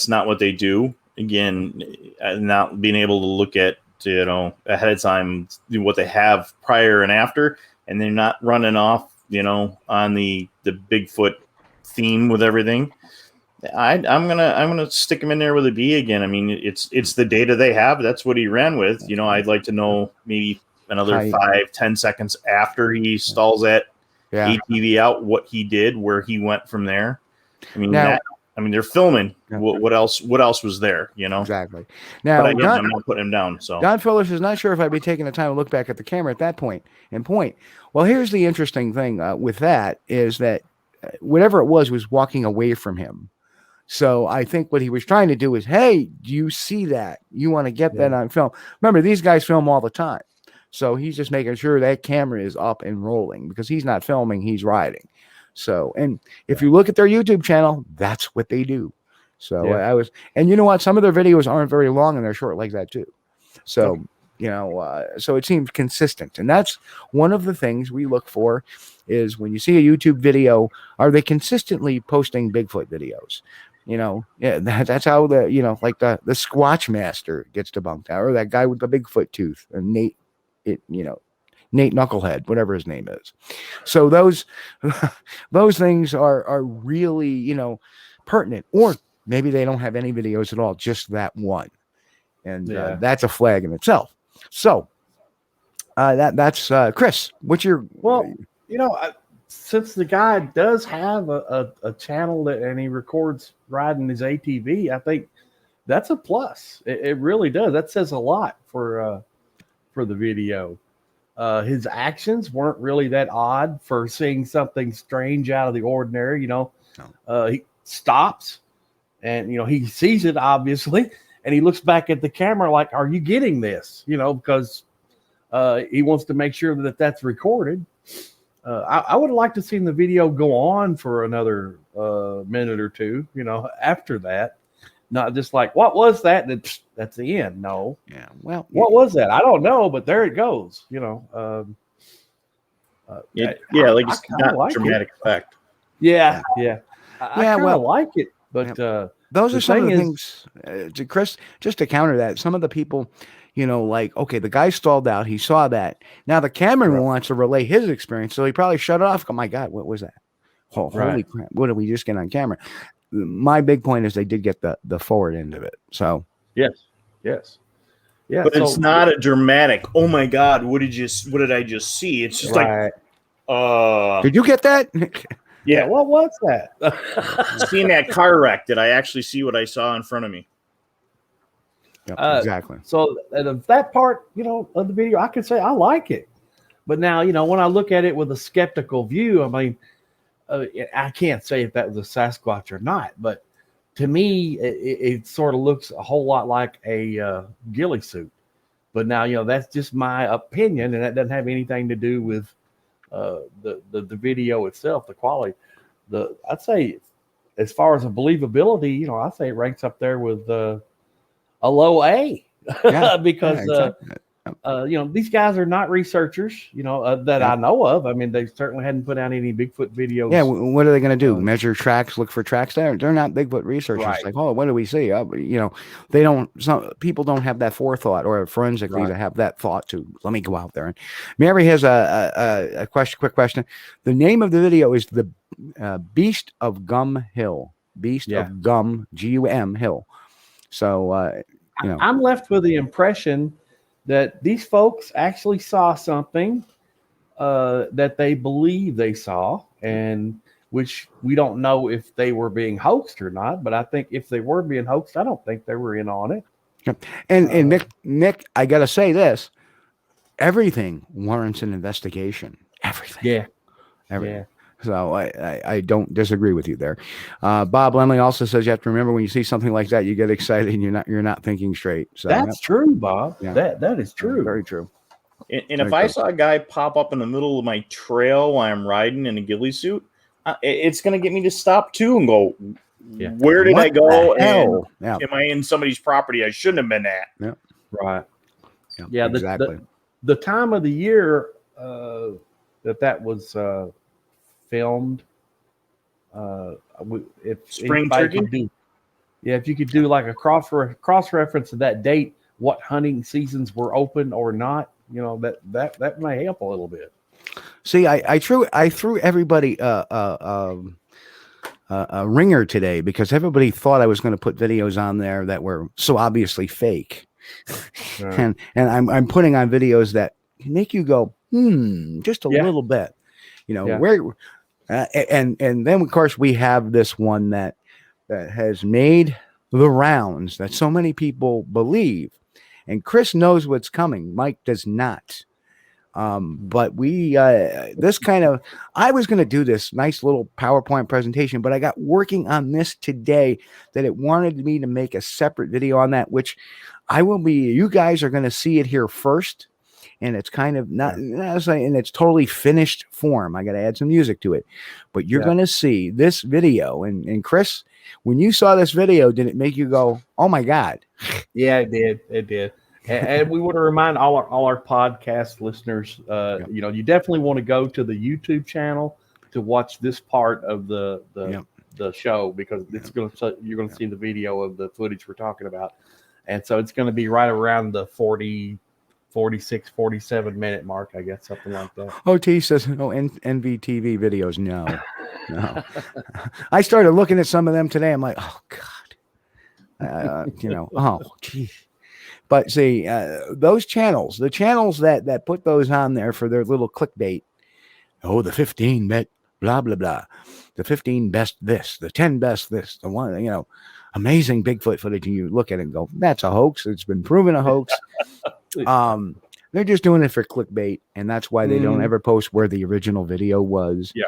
not what they do. Again, not being able to look at ahead of time what they have prior and after, and they're not running off on the Bigfoot theme with everything. I'm gonna stick him in there with a B again. I mean, it's the data they have. That's what he ran with. You know, I'd like to know maybe another 5-10 seconds after he stalls that ATV out, what he did, where he went from there. I mean, they're filming. What else was there? You know, exactly. Now, I'm not putting him down. So Don Phillips is not sure if I'd be taking the time to look back at the camera at that point. Well, here's the interesting thing with that is that whatever it was walking away from him. So I think what he was trying to do is, hey, do you see that? You want to get that on film? Remember, these guys film all the time. So he's just making sure that camera is up and rolling because he's not filming, he's riding. So, and if you look at their YouTube channel, that's what they do. So and you know what? Some of their videos aren't very long and they're short like that too. So, so it seems consistent. And that's one of the things we look for is when you see a YouTube video, are they consistently posting Bigfoot videos? You know, that's how like the Squatch Master gets debunked, or that guy with the Bigfoot tooth, and Nate Knucklehead, whatever his name is. So those things are really, pertinent, or maybe they don't have any videos at all, just that one. And that's a flag in itself. So that's Chris, what's your, since the guy does have a channel and he records riding his ATV, I think that's a plus. It really does. That says a lot for the video. His actions weren't really that odd for seeing something strange out of the ordinary. He stops and, he sees it obviously, and he looks back at the camera like, are you getting this? Because he wants to make sure that that's recorded. I would have liked to see the video go on for another minute or two, after that. Not just like, what was that? That's the end. No. Yeah. Well, what was that? I don't know, but there it goes. Like it's not like dramatic effect. Yeah. I like it, but those are some of the things, Chris, just to counter that. Some of the people, like, okay, the guy stalled out. He saw that. Now the cameraman wants to relay his experience, so he probably shut it off. Oh my God, what was that? Oh, holy crap! What did we just get on camera? My big point is they did get the forward end of it. So yes, yeah. But it's not a dramatic. Oh my God, what did I just see? It's just like, did you get that? Yeah, what was that? Seeing that car wreck, did I actually see what I saw in front of me? Yep, exactly. So that part, of the video, I could say I like it. But now, when I look at it with a skeptical view, I mean, I can't say if that was a Sasquatch or not, but to me, it sort of looks a whole lot like a ghillie suit. But now, that's just my opinion, and that doesn't have anything to do with the video itself, the quality. I'd say, as far as a believability, I'd say it ranks up there with a low A, because these guys are not researchers, that I know of. I mean, they certainly hadn't put out any Bigfoot videos. Yeah, what are they going to do? Measure tracks, look for tracks? They're not Bigfoot researchers. Right. Like, what do we see? They don't. Some people don't have that forethought, or forensically to have that thought to let me go out there. And Mary has a quick question. The name of the video is the Beast of Gum Hill. Beast of Gum, Gum Hill. So I'm left with the impression that these folks actually saw something that they believe they saw, and which we don't know if they were being hoaxed or not. But I think if they were being hoaxed, I don't think they were in on it. And Nick, I got to say this: everything warrants an investigation. Everything. Everything. So I don't disagree with you there. Bob Lemley also says you have to remember when you see something like that, you get excited and you're not thinking straight. So that's true, Bob. Yeah. That is true. Very true. And if I saw a guy pop up in the middle of my trail while I'm riding in a ghillie suit, it's going to get me to stop too and go, where did I go? And am I in somebody's property I shouldn't have been at? Yeah. Right. Yeah, exactly. The time of the year that was filmed, if spring turkey, if you could do like a cross reference to that date, what hunting seasons were open or not, that may help a little bit. See, I threw everybody a ringer today because everybody thought I was going to put videos on there that were so obviously fake. And I'm putting on videos that make you go, just a little bit, where, and then of course we have this one that has made the rounds that so many people believe, and Chris knows what's coming. Mike does not. But I was going to do this nice little PowerPoint presentation, but I got working on this today that it wanted me to make a separate video on that, which you guys are going to see it here first. And it's kind of and it's totally finished form. I got to add some music to it, but you're going to see this video. And Chris, when you saw this video, did it make you go, "Oh my God"? Yeah, it did. It did. And we want to remind all our podcast listeners, you definitely want to go to the YouTube channel to watch this part of the show, because you're going to see the video of the footage we're talking about. And so it's going to be right around the 46, 47 minute mark, I guess, something like that. OT says, NVTV videos. No. I started looking at some of them today. I'm like, oh God, oh geez. But see, those channels, the channels that put those on there for their little clickbait. Oh, the 15 bet, blah, blah, blah. The 15 best this, the 10 best this, the one, amazing Bigfoot footage. And you look at it and go, that's a hoax. It's been proven a hoax. They're just doing it for clickbait, and that's why they don't ever post where the original video was. Yeah.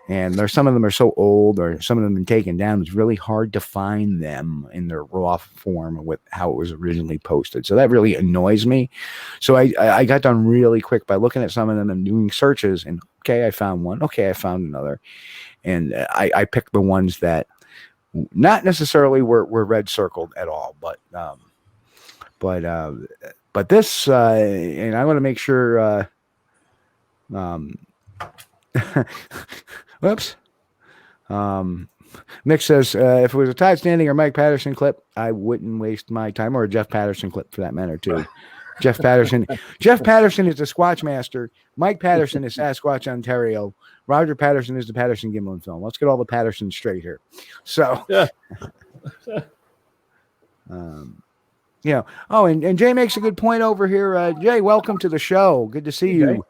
And some of them are so old, or some of them have been taken down. It's really hard to find them in their raw form with how it was originally posted. So that really annoys me. So I got done really quick by looking at some of them and doing searches, and okay, I found one. Okay, I found another. And I picked the ones that not necessarily were red circled at all, but this, and I want to make sure, whoops. Nick says, if it was a Todd Standing or Mike Patterson clip, I wouldn't waste my time, or a Jeff Patterson clip for that matter too. Jeff Patterson is the Squatch Master. Mike Patterson is Sasquatch Ontario. Roger Patterson is the Patterson Gimlin film. Let's get all the Pattersons straight here. So, and Jay makes a good point over here. Jay, welcome to the show. Good to see you.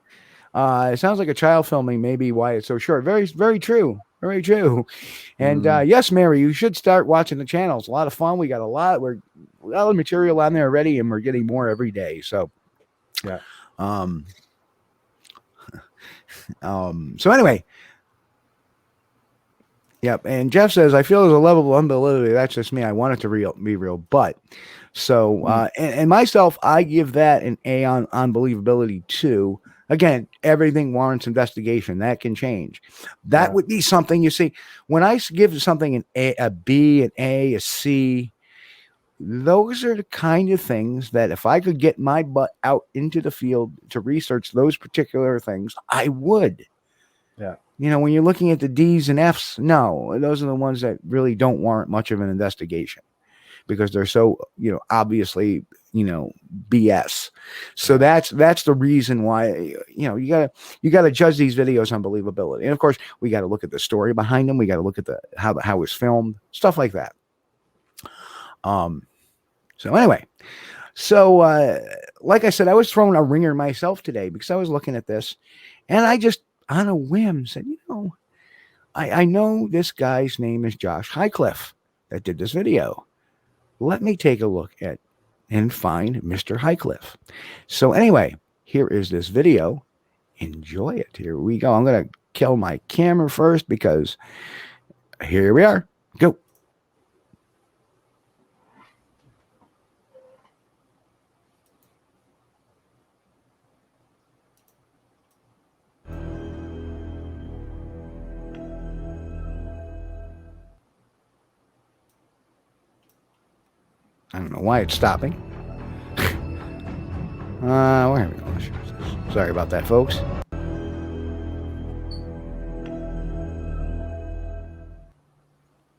It sounds like a child filming, maybe why it's so short. Very, very true. Very true. And yes, Mary, you should start watching the channels. A lot of fun. We got a lot of material on there already, and we're getting more every day. So, yeah. So anyway. Yep. And Jeff says, I feel there's a level of unbelievability. That's just me. I want it to be real. But so, and myself, I give that an A on believability too. Again, everything warrants investigation. That can change. That would be something you see when I give something an A, a B, an A, a C. Those are the kind of things that if I could get my butt out into the field to research those particular things, I would. Yeah. When you're looking at the D's and F's, no, those are the ones that really don't warrant much of an investigation because they're so, obviously, BS. So that's the reason why, you gotta judge these videos on believability. And of course, we got to look at the story behind them. We got to look at how it was filmed, stuff like that. So anyway, like I said, I was throwing a ringer myself today because I was looking at this and I just on a whim said, I know this guy's name is Josh Highcliffe that did this video. Let me take a look at and find Mr. Highcliffe. So anyway, here is this video. Enjoy it. Here we go. I'm going to kill my camera first because here we are. Go. I don't know why it's stopping. Where are we going? Sorry about that, folks.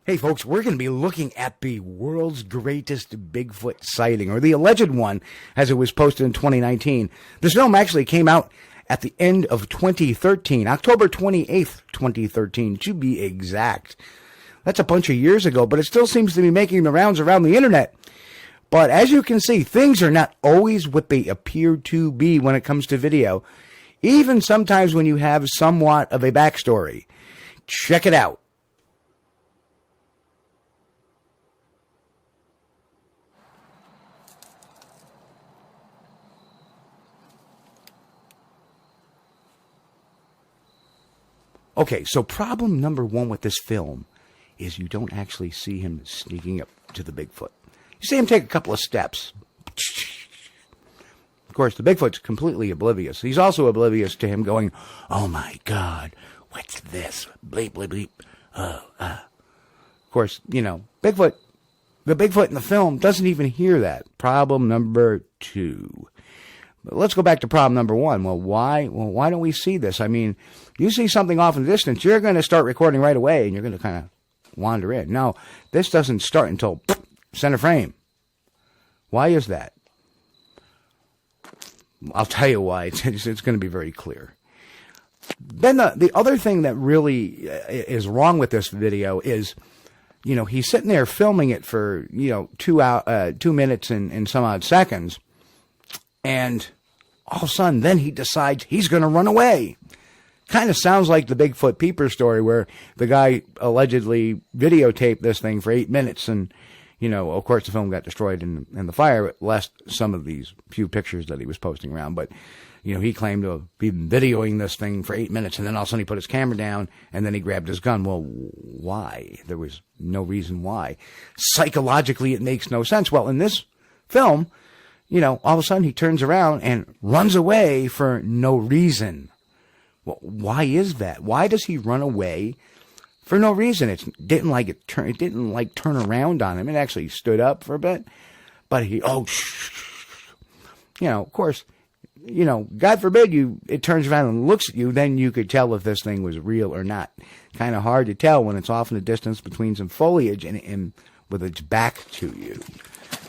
Hey, folks, we're going to be looking at the world's greatest Bigfoot sighting, or the alleged one, as it was posted in 2019. This film actually came out at the end of 2013, October 28th, 2013, to be exact. That's a bunch of years ago, but it still seems to be making the rounds around the internet. But as you can see, things are not always what they appear to be when it comes to video, even sometimes when you have somewhat of a backstory. Check it out. Okay, so problem number one with this film is you don't actually see him sneaking up to the Bigfoot. You see him take a couple of steps. Of course, the Bigfoot's completely oblivious. He's also oblivious to him going, "Oh my God, what's this? Bleep, bleep, bleep. Of course, you know, the Bigfoot in the film doesn't even hear that. Problem number two. But let's go back to problem number one. Well, why don't we see this? I mean, you see something off in the distance, you're going to start recording right away, and you're going to kind of wander in. No, this doesn't start until center frame. Why is that? I'll tell you why. It's going to be very clear. Then the other thing that really is wrong with this video is, you know, he's sitting there filming it for, 2 minutes and some odd seconds. And all of a sudden, then he decides he's going to run away. Kind of sounds like the Bigfoot Peeper story where the guy allegedly videotaped this thing for 8 minutes. And, of course, the film got destroyed in the fire, lest some of these few pictures that he was posting around. But, he claimed to have been videoing this thing for 8 minutes. And then all of a sudden he put his camera down and then he grabbed his gun. Well, why? There was no reason why. Psychologically, it makes no sense. Well, in this film, all of a sudden he turns around and runs away for no reason. Well, why is that? Why does he run away for no reason? It didn't turn around on him. It actually stood up for a bit, but of course, God forbid it turns around and looks at you, then you could tell if this thing was real or not. Kind of hard to tell when it's off in the distance between some foliage and with its back to you.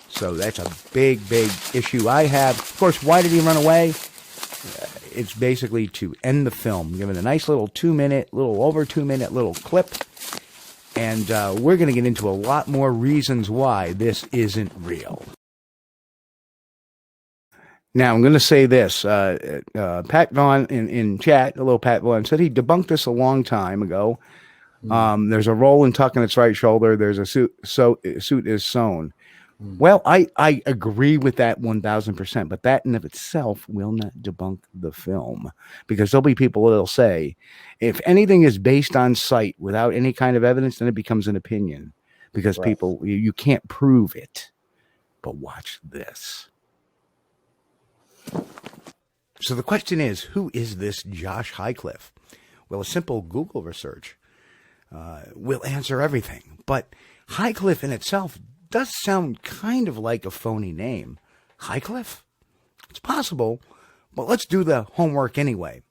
So that's a big, big issue I have. Of course, why did he run away? It's basically to end the film, give it a nice little 2 minute, over 2 minute little clip. And we're going to get into a lot more reasons why this isn't real. Now, I'm going to say this. Pat Vaughn in chat, hello, Pat Vaughn, said he debunked this a long time ago. There's a roll and tuck in its right shoulder. There's a suit is sewn. Well, I agree with that 1,000%, but that in of itself will not debunk the film, because there'll be people that'll say, if anything is based on sight without any kind of evidence, then it becomes an opinion, because people, you can't prove it. But watch this. So the question is, who is this Josh Highcliffe? Well, a simple Google research will answer everything, but Highcliffe in itself does sound kind of like a phony name. Highcliffe? It's possible, but let's do the homework anyway.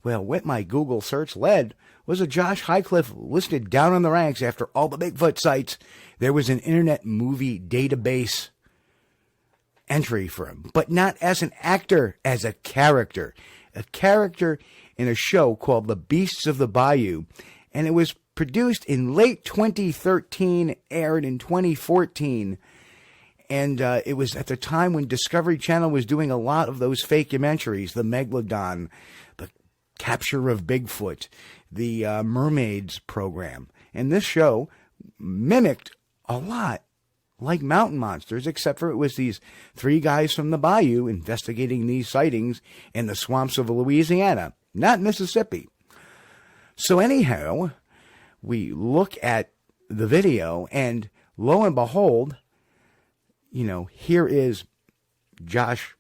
Well, what my Google search led was a Josh Highcliffe listed down on the ranks after all the Bigfoot sites. There was an Internet Movie Database entry for him, but not as an actor, as a character. A character in a show called The Beasts of the Bayou, and it was produced in late 2013, aired in 2014, and it was at the time when Discovery Channel was doing a lot of those fake-umentaries, the Megalodon, the Capture of Bigfoot, the Mermaids program. And this show mimicked a lot like Mountain Monsters, except for it was these three guys from the bayou investigating these sightings in the swamps of Louisiana, not Mississippi. So anyhow, we look at the video, and lo and behold, here is Josh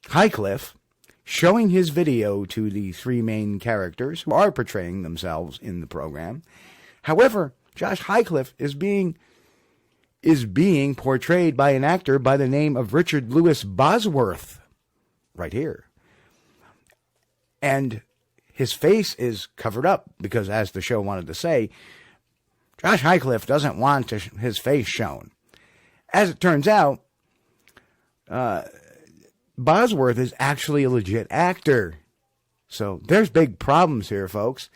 Highcliffe showing his video to the three main characters who are portraying themselves in the program. However, Josh Highcliffe is being portrayed by an actor by the name of Richard Louis Bosworth, right here. And his face is covered up because, as the show wanted to say, Josh Highcliffe doesn't want his face shown. As it turns out, Bosworth is actually a legit actor. So there's big problems here, folks.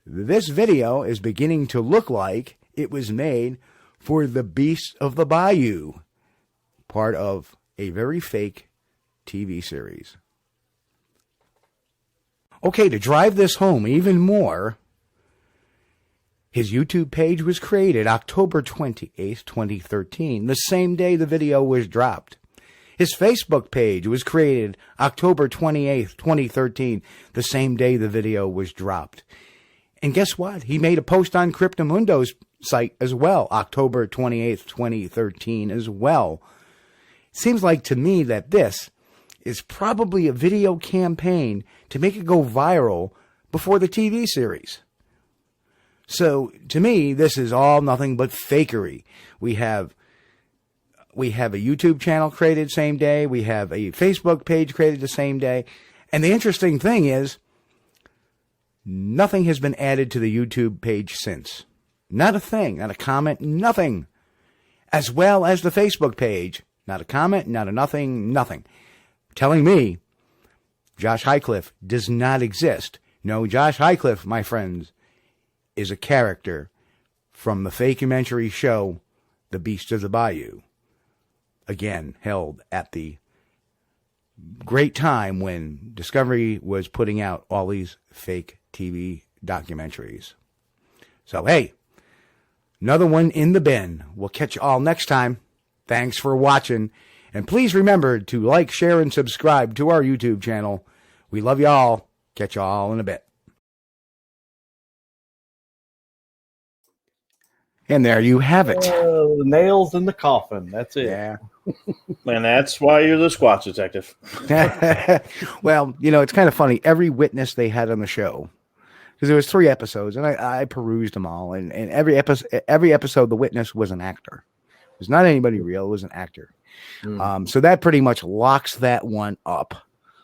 This video is beginning to look like it was made for the Beasts of the Bayou, part of a very fake TV series. Okay, to drive this home even more, his YouTube page was created October 28th, 2013, the same day the video was dropped. His Facebook page was created October 28th, 2013, the same day the video was dropped. And guess what? He made a post on Cryptomundo's site as well, October 28th, 2013 as well. Seems like to me that this is probably a video campaign to make it go viral before the TV series. So to me, this is all nothing but fakery. We have a YouTube channel created same day. We have a Facebook page created the same day. And the interesting thing is, nothing has been added to the YouTube page since. Not a thing, not a comment, nothing. As well as the Facebook page. Not a comment, not a nothing, nothing. Telling me Josh Highcliffe does not exist. No, Josh Highcliffe, my friends, is a character from the fakementary show The Beast of the Bayou. Again, held at the great time when Discovery was putting out all these fake TV documentaries. So, hey, another one in the bin. We'll catch you all next time. Thanks for watching. And please remember to like, share, and subscribe to our YouTube channel. We love you all. Catch you all in a bit. And there you have it. The nails in the coffin. That's it. Yeah. And that's why you're the Squatch detective. Well, you know, it's kind of funny. Every witness they had on the show, because there was 3 episodes, and I perused them all. And every episode, the witness was an actor. It was not anybody real. It was an actor. So that pretty much locks that one up.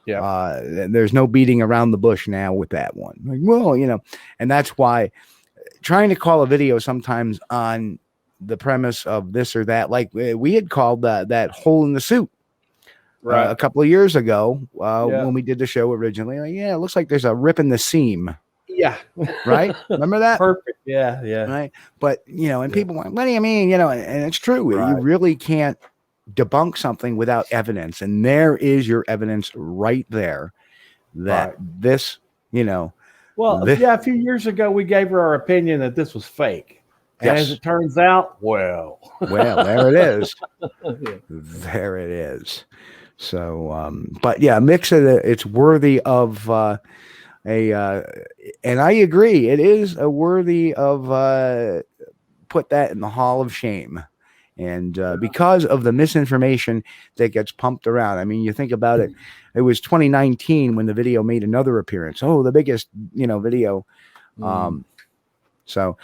Yeah. There's no beating around the bush now with that one. Like, well, you know, and that's why trying to call a video sometimes on the premise of this or that, like we had called that hole in the suit a couple of years ago when we did the show originally. Like, yeah, it looks like there's a rip in the seam. Yeah. Right. Remember that? Perfect. Yeah. Yeah. Right. But, you know, and people went, what do you mean? You know, and it's true. Right. You really can't debunk something without evidence. And there is your evidence right there that this, you know. Well, a few years ago, we gave her our opinion that this was fake. And as it turns out, well, there it is. There it is. So, but yeah, mix it. It's worthy of and I agree, it is a worthy of put that in the Hall of Shame. And because of the misinformation that gets pumped around. I mean, you think about it. It was 2019 when the video made another appearance. Oh, the biggest, you know, video. So,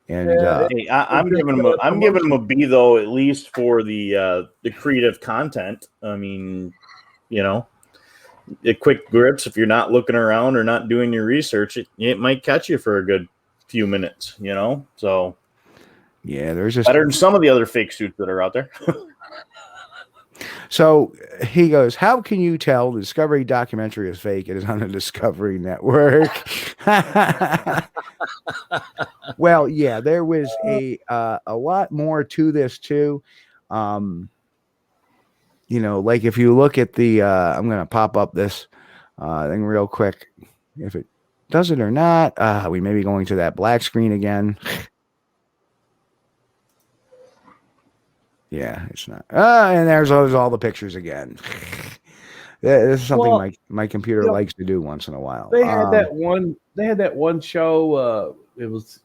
and hey, I'm giving them a B though, at least for the creative content. I mean, you know, the quick grips. If you're not looking around or not doing your research, it might catch you for a good few minutes. You know, so. Yeah, there's just better than some of the other fake suits that are out there. So he goes, how can you tell the Discovery documentary is fake? It is on the Discovery Network. Well, yeah, there was a lot more to this too. You know, like if you look at the, I'm going to pop up this thing real quick. If it does it or not, we may be going to that black screen again. Yeah, it's not. And there's all the pictures again. This is something my computer likes to do once in a while. They had that one. They had that one show. It was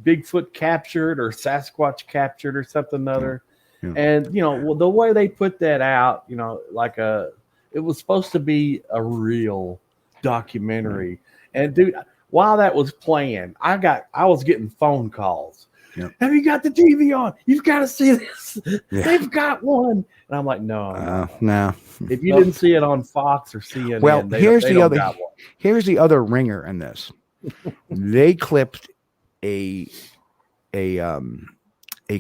Bigfoot captured or Sasquatch captured or something other. Yeah. And you know, the way they put that out, you know, like it was supposed to be a real documentary. And dude, while that was playing, I was getting phone calls. Yep. Have you got the TV on? You've got to see this. Yeah. They've got one. And I'm like, no. If you didn't see it on Fox or CNN, well, here's the other ringer in this. They clipped a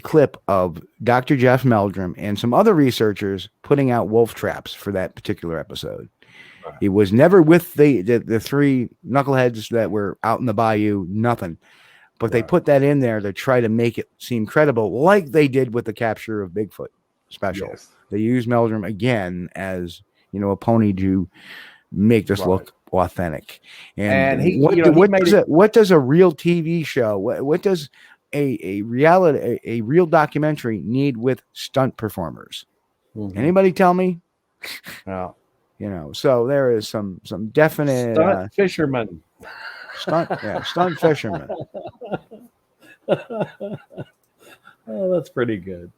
clip of Dr. Jeff Meldrum and some other researchers putting out wolf traps for that particular episode. Right. It was never with the 3 knuckleheads that were out in the bayou, nothing. But they put that in there to try to make it seem credible, like they did with the capture of Bigfoot special. Yes. They used Meldrum again as, a pony to make this look authentic. And what does a real TV show, what does a real documentary need with stunt performers? Mm-hmm. Anybody tell me? No. So there is some definite stunt fishermen. Stunt fishermen. Oh, that's pretty good.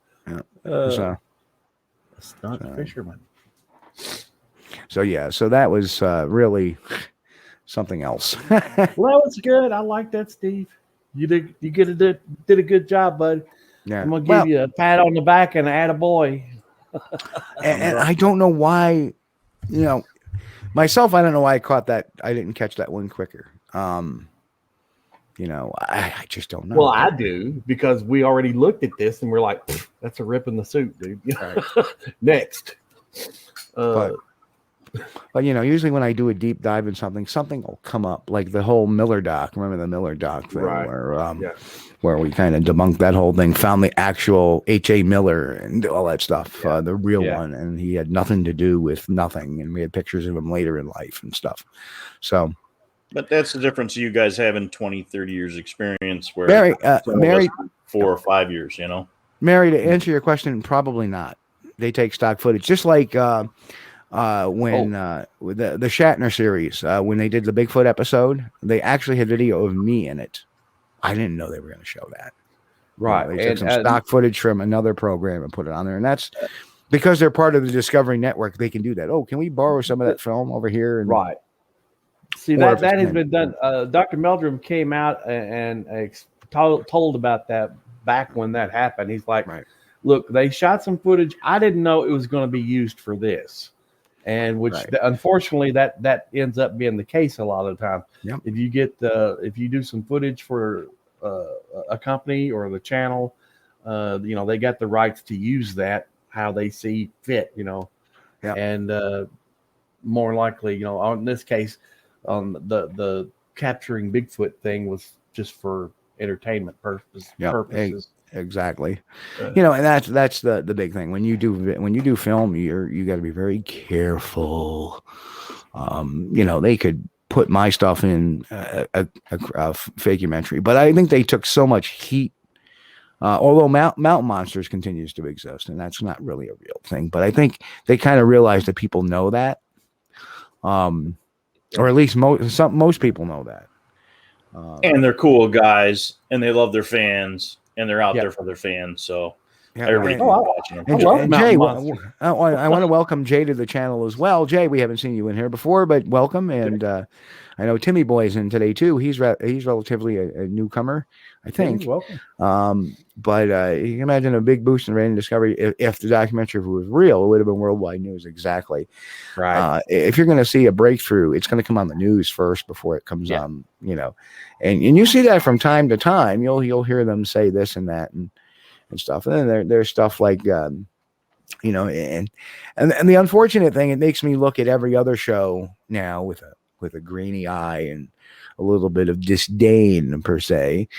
Yeah. Stunt fisherman. So that was really something else. Well, that was good. I like that, Steve. You did a good job, bud. Yeah. I'm gonna give you a pat on the back and an attaboy. and I don't know why, myself, I don't know why I caught that. I didn't catch that one quicker. I just don't know. Well, I do, because we already looked at this and we're like, that's a rip in the suit, dude. Right. Next. But usually when I do a deep dive in something will come up, like the whole Miller doc. Remember the Miller doc thing, right. Where we kind of debunked that whole thing, found the actual H.A. Miller and all that stuff, the real one, and he had nothing to do with nothing, and we had pictures of him later in life and stuff. So, but that's the difference you guys having 20, 30 years experience, where Mary 4 or 5 years, Mary, to answer your question, probably not. They take stock footage, just like with the Shatner series, when they did the Bigfoot episode, they actually had video of me in it. I didn't know they were going to show that. Right. They took some stock footage from another program and put it on there. And that's because they're part of the Discovery Network. They can do that. Oh, can we borrow some of that film over here? And, right. See, that has been done. Dr. Meldrum came out and told about that back when that happened. He's like, look, they shot some footage. I didn't know it was going to be used for this. And unfortunately, that ends up being the case a lot of the time. Yep. If you do some footage for a company or the channel, they got the rights to use that how they see fit. Yep. And more likely, in this case, the capturing Bigfoot thing was just for entertainment purposes. Exactly. And that's the big thing. When you do film, you got to be very careful. They could put my stuff in a fakementary, but I think they took so much heat. Although Mountain Monsters continues to exist, and that's not really a real thing, but I think they kind of realized that people know that, or at least most people know that. And they're cool guys, and they love their fans. And they're out there for their fans, so everybody can watch them. And Jay, I want to welcome Jay to the channel as well. Jay, we haven't seen you in here before, but welcome. And I know Timmy Boy's in today too. He's relatively a newcomer, I think. Welcome. But you can imagine a big boost in rating discovery if the documentary was real. It would have been worldwide news. Exactly. Right. If you're going to see a breakthrough, it's going to come on the news first before it comes on. And you see that from time to time. You'll hear them say this and that and stuff. And then there's stuff like and the unfortunate thing, it makes me look at every other show now with a grainy eye and a little bit of disdain per se,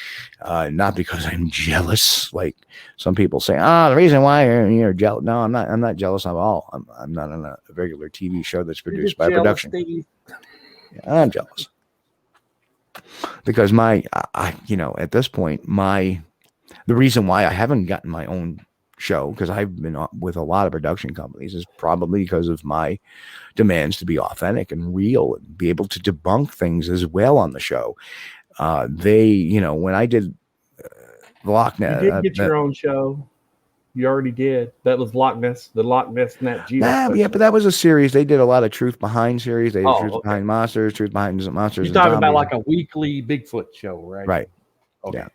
not because I'm jealous, like some people say. The reason why you're jealous? No, I'm not jealous at all. I'm not on a regular TV show that's produced by production. I'm jealous because at this point, the reason why I haven't gotten my own show, because I've been with a lot of production companies, is probably because of my demands to be authentic and real and be able to debunk things as well on the show. When I did the Loch Ness, you did get your own show. You already did. That was Loch Ness, the Loch Ness Nat Geo. Yeah, but that was a series. They did a lot of Truth Behind series. They did Truth Behind Monsters, Truth Behind Monsters. You're talking about like a weekly Bigfoot show, right? Right. Okay. Yeah.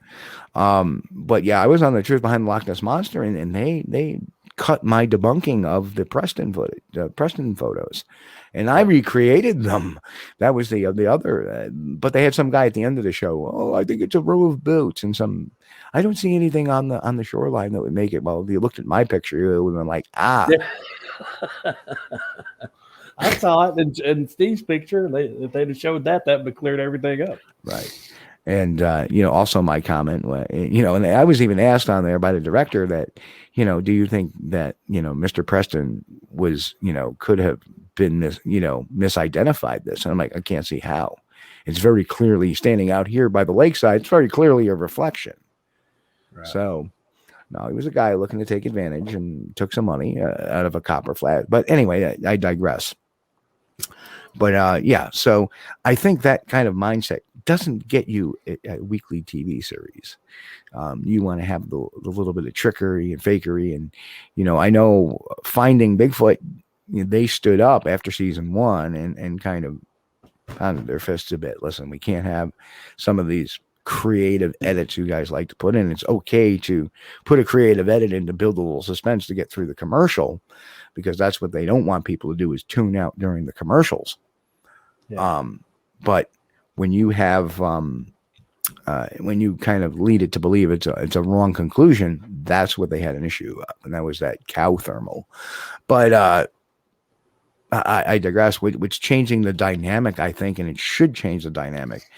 But yeah, I was on the Truth Behind the Loch Ness Monster, and they cut my debunking of the Preston photos, and I recreated them. That was the other. But they had some guy at the end of the show. Oh, I think it's a row of boats and some. I don't see anything on the shoreline that would make it. Well, if you looked at my picture, it would have been like, I saw it in Steve's picture. If they'd have showed that would have cleared everything up. Right. And, also my comment, and I was even asked on there by the director that, do you think that, Mr. Preston was, could have been misidentified this? And I'm like, I can't see how. It's very clearly standing out here by the lakeside. It's very clearly a reflection. Right. So, no, he was a guy looking to take advantage and took some money out of a copper flat. But anyway, I digress. But so I think that kind of mindset doesn't get you a weekly TV series. You want to have the little bit of trickery and fakery. And, I know Finding Bigfoot, they stood up after season 1 and kind of pounded their fists a bit. Listen, we can't have some of these creative edits you guys like to put in. It's okay to put a creative edit in to build a little suspense to get through the commercial, because that's what they don't want people to do, is tune out during the commercials. Yeah. But when you have when you kind of lead it to believe it's a wrong conclusion, that's what they had an issue of, and that was that cow thermal. But I digress. What's changing the dynamic, I think, and it should change the dynamic,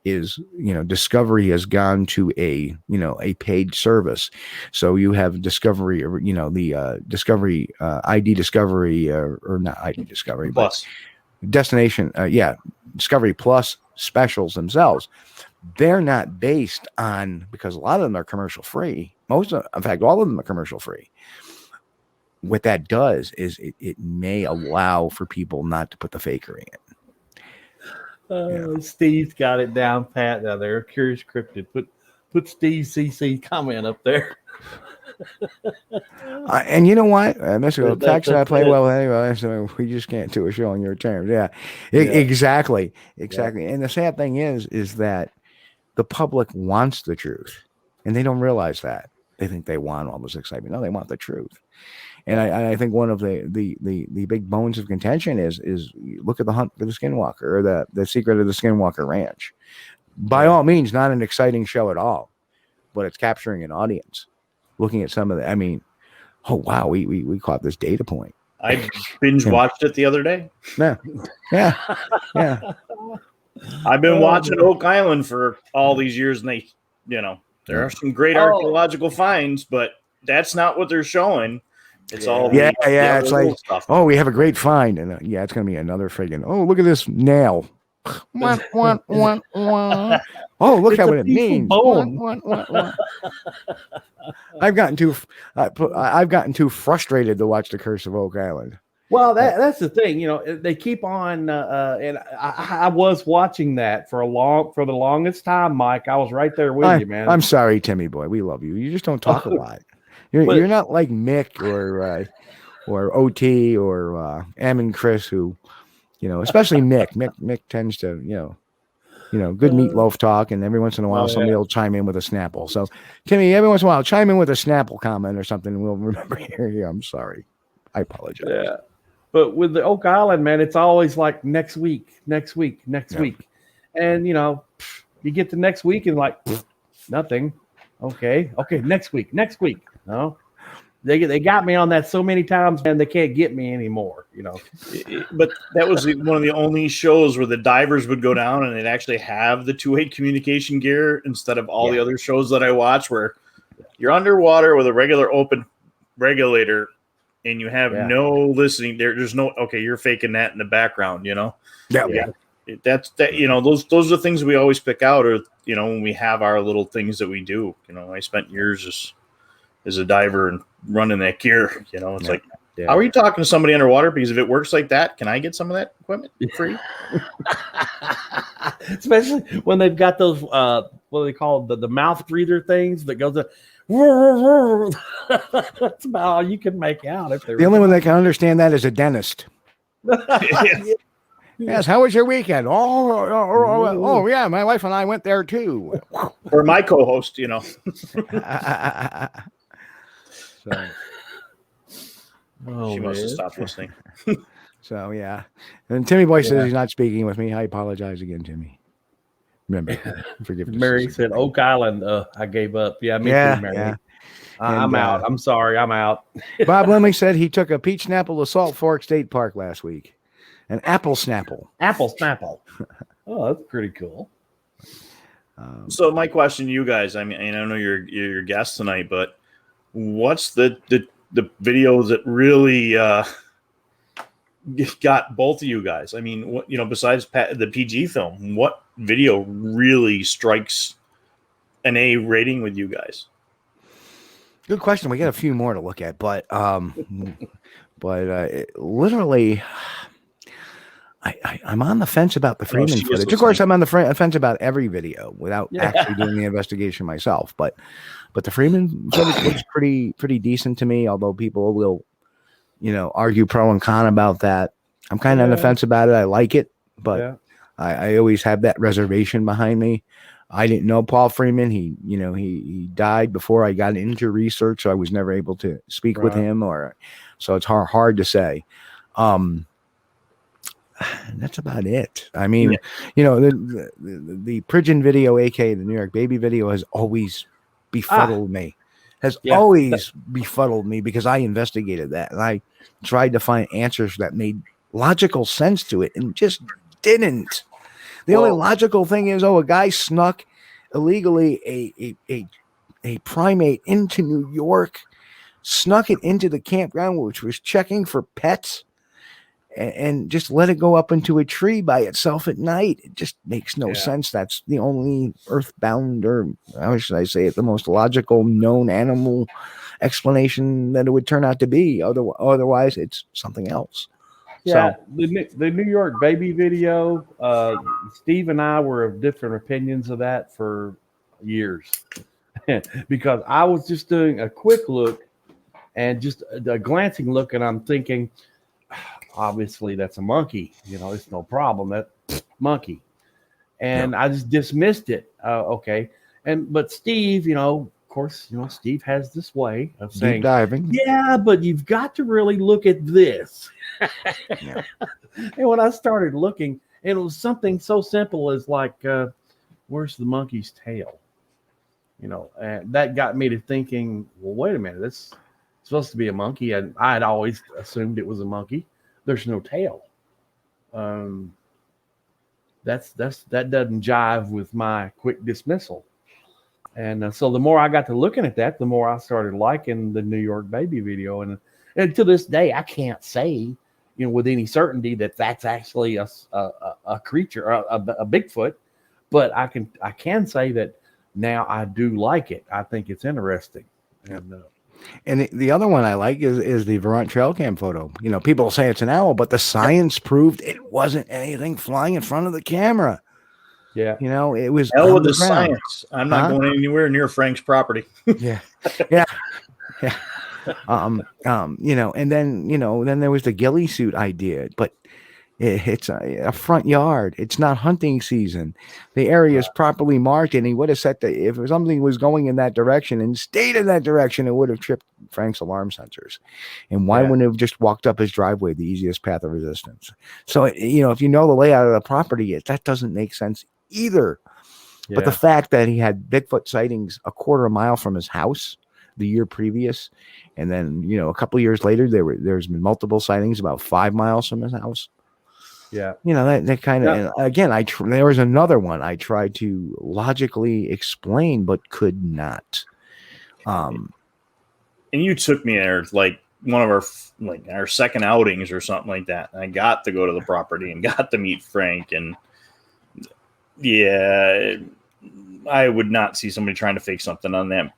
is Discovery has gone to a paid service. So you have Discovery, or the Discovery ID Discovery, or not ID Discovery Plus, but Destination, Discovery Plus specials themselves. They're not based on, because a lot of them are commercial free. In fact, all of them are commercial free. What that does is it may allow for people not to put the fakery in. Steve's got it down pat now there. Curious Cryptid. Put Steve CC comment up there. And you know what? Mr. Tex and I play well anyway, so we just can't do a show on your terms. Yeah. Exactly. Yeah. And the sad thing is that the public wants the truth, and they don't realize that. They think they want all this excitement. No, they want the truth. And I think one of the big bones of contention is look at The Hunt for the Skinwalker, or the Secret of the Skinwalker Ranch. By all means, not an exciting show at all, but it's capturing an audience. Looking at some of the, oh wow, we caught this data point. I binge watched it the other day. Yeah. I've been watching Oak Island for all these years, and there are some great archaeological finds, but that's not what they're showing. It's all it's like stuff. Oh, we have a great find, and it's going to be another friggin'. Oh, look at this nail. Oh, look at what it means. I've gotten too frustrated to watch The Curse of Oak Island. Well, that's the thing. They keep on, and I was watching that for the longest time, Mike. I was right there with you, man. I'm sorry, Timmy boy. We love you. You just don't talk a lot. You're not like Mick or OT or Em and Chris, who, especially Mick. Mick tends to, good meatloaf talk, and every once in a while somebody will chime in with a Snapple. So, Timmy, every once in a while, chime in with a Snapple comment or something, and we'll remember here. I'm sorry. I apologize. Yeah. But with the Oak Island, man, it's always like next week. And, you get to next week and like, nothing. Okay, next week. No, they got me on that so many times, and they can't get me anymore. But that was one of the only shows where the divers would go down and they'd actually have the 2-way communication gear instead of all the other shows that I watch where you're underwater with a regular open regulator and you have no listening. There's no you're faking that in the background. That's those are the things we always pick out, or when we have our little things that we do. I spent years as a diver and running that gear. It's like, how are you talking to somebody underwater? Because if it works like that, can I get some of that equipment free? Especially when they've got those what do they call the mouth breather things that goes. That's about all you can make out. The only one that can understand that is a dentist. Yes, how was your weekend? Oh, yeah, my wife and I went there too. Or my co-host, So. She must have stopped listening. So, yeah. And Timmy Boy says he's not speaking with me. I apologize again, Timmy. Remember, forgive me. Mary said Oak Island, I gave up. Yeah, me too, Mary. Yeah. I'm out. I'm sorry, I'm out. Bob Lemley said he took a peach snapple to Salt Fork State Park last week. An apple snapple. Apple snapple. Oh, that's pretty cool. So my question to you guys, I mean, I know you're your guest tonight, but what's the video that really got both of you guys? I mean, what, besides the PG film, what video really strikes an A rating with you guys? Good question. We got a few more to look at, but literally, I'm on the fence about the Freeman footage. Of course, I'm on the fence about every video without actually doing the investigation myself. But the Freeman footage looks pretty decent to me. Although people will, argue pro and con about that. I'm kind of on the fence about it. I like it, but I always have that reservation behind me. I didn't know Paul Freeman. He died before I got into research, so I was never able to speak with him, so it's hard to say. That's about it. I mean, the Pridgeon video, aka the New York Baby video, has always befuddled me. Always befuddled me because I investigated that and I tried to find answers that made logical sense to it and just didn't. The only logical thing is, a guy snuck illegally a primate into New York, snuck it into the campground, which was checking for pets, and just let it go up into a tree by itself at night. It just makes no sense. That's the only earthbound, or how should I say it, the most logical known animal explanation that it would turn out to be. Otherwise, it's something else. Yeah, so, the New York Baby video, Steve and I were of different opinions of that for years because I was just doing a quick look and just a glancing look, and I'm thinking, obviously that's a monkey, it's no problem, that monkey, and I just dismissed it. Okay, but Steve, of course, Steve has this way of saying, deep diving. Yeah, but you've got to really look at this. And when I started looking, and it was something so simple as like, where's the monkey's tail? And that got me to thinking, well, wait a minute, this is supposed to be a monkey, and I had always assumed it was a monkey. There's no tail. That doesn't jive with my quick dismissal. And so the more I got to looking at that, the more I started liking the New York Baby video. And to this day, I can't say, with any certainty that that's actually a creature, a Bigfoot, but I can say that now I do like it. I think it's interesting. And the other one I like is the Vermont trail cam photo. People say it's an owl, but the science proved it wasn't anything flying in front of the camera. Yeah. It was hell with the science. I'm not going anywhere near Frank's property. Yeah. And then there was the ghillie suit idea, but it's a front yard. It's not hunting season. The area is properly marked, and he would have set if something was going in that direction and stayed in that direction, it would have tripped Frank's alarm sensors. And why wouldn't it have just walked up his driveway, the easiest path of resistance? So, if the layout of the property, that doesn't make sense either. Yeah. But the fact that he had Bigfoot sightings a quarter mile from his house the year previous, and then a couple of years later there's been multiple sightings about 5 miles from his house. Yeah, that kind of again. There was another one I tried to logically explain but could not. And you took me there like one of our second outings or something like that. And I got to go to the property and got to meet Frank, and I would not see somebody trying to fake something on that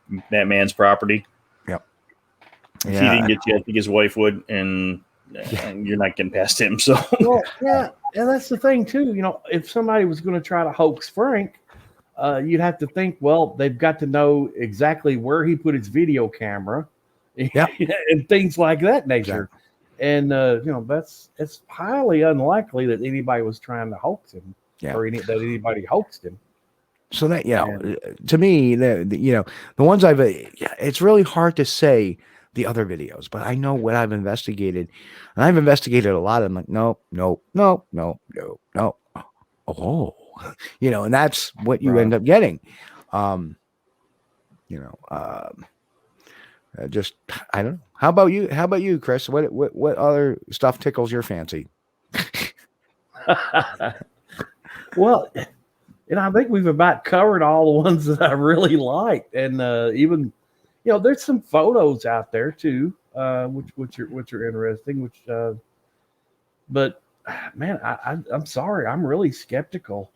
man's property. Yep. If he didn't get you, I think his wife would, and you're not getting past him. So and that's the thing too. If somebody was going to try to hoax Frank, you'd have to think, well, they've got to know exactly where he put his video camera, and things like that nature. Exactly. And it's highly unlikely that anybody was trying to hoax him, or that anybody hoaxed him. So that to me, the ones it's really hard to say the other videos, but I know what I've investigated, and I've investigated a lot. I'm like, no. Oh, and that's what you end up getting. Just, I don't know. How about you, Chris? What other stuff tickles your fancy? Well, And I think we've about covered all the ones that I really liked. And even, there's some photos out there too, which are interesting. But man, I'm sorry, I'm really skeptical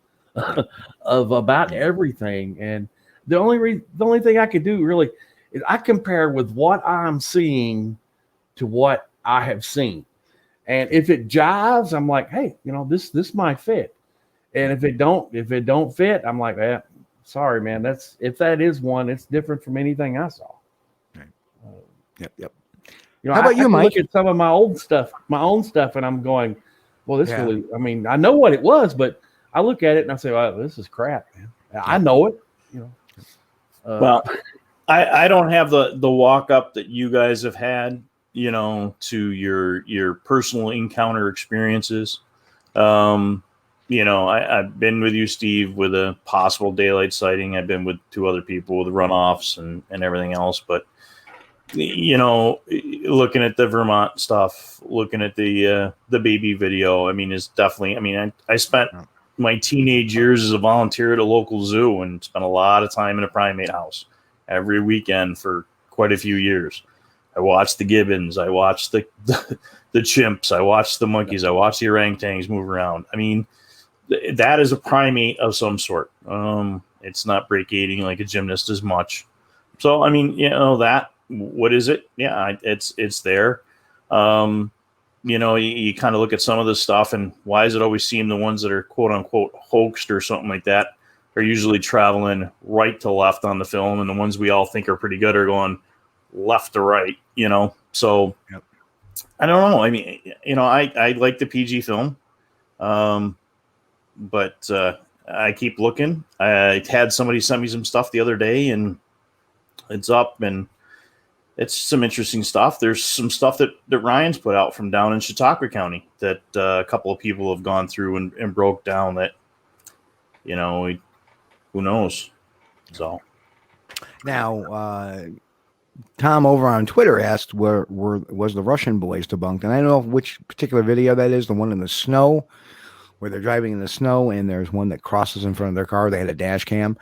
of about everything. And the only thing I could do really is I compare with what I'm seeing to what I have seen. And if it jives, I'm like, hey, this might fit. And if it don't fit, I'm like, sorry, man. If that is one, it's different from anything I saw. Right. Yep. How about you, Mike? Look at some of my own stuff, and I'm going, well, this really. I mean, I know what it was, but I look at it and I say, well, this is crap, man. I know it. Well, I don't have the walk up that you guys have had, to your personal encounter experiences. I've been with you, Steve, with a possible daylight sighting. I've been with 2 other people with runoffs and everything else. But, looking at the Vermont stuff, looking at the baby video, I mean, it's definitely, I spent my teenage years as a volunteer at a local zoo and spent a lot of time in a primate house every weekend for quite a few years. I watched the gibbons. I watched the chimps. I watched the monkeys. I watched the orangutans move around. I mean, that is a primate of some sort. It's not break-eating like a gymnast as much. So, I mean, what is it? Yeah, it's there. You kind of look at some of this stuff, and why does it always seem the ones that are quote-unquote hoaxed or something like that are usually traveling right to left on the film, and the ones we all think are pretty good are going left to right, So, yep. I don't know. I mean, I like the PG film. But I keep looking. I had somebody send me some stuff the other day, and it's up, and it's some interesting stuff. There's some stuff that Ryan's put out from down in Chautauqua County that a couple of people have gone through and broke down that, who knows? So now, Tom over on Twitter asked, was the Russian boys debunked? And I don't know which particular video that is, the one in the snow, where they're driving in the snow and there's one that crosses in front of their car. They had a dash cam,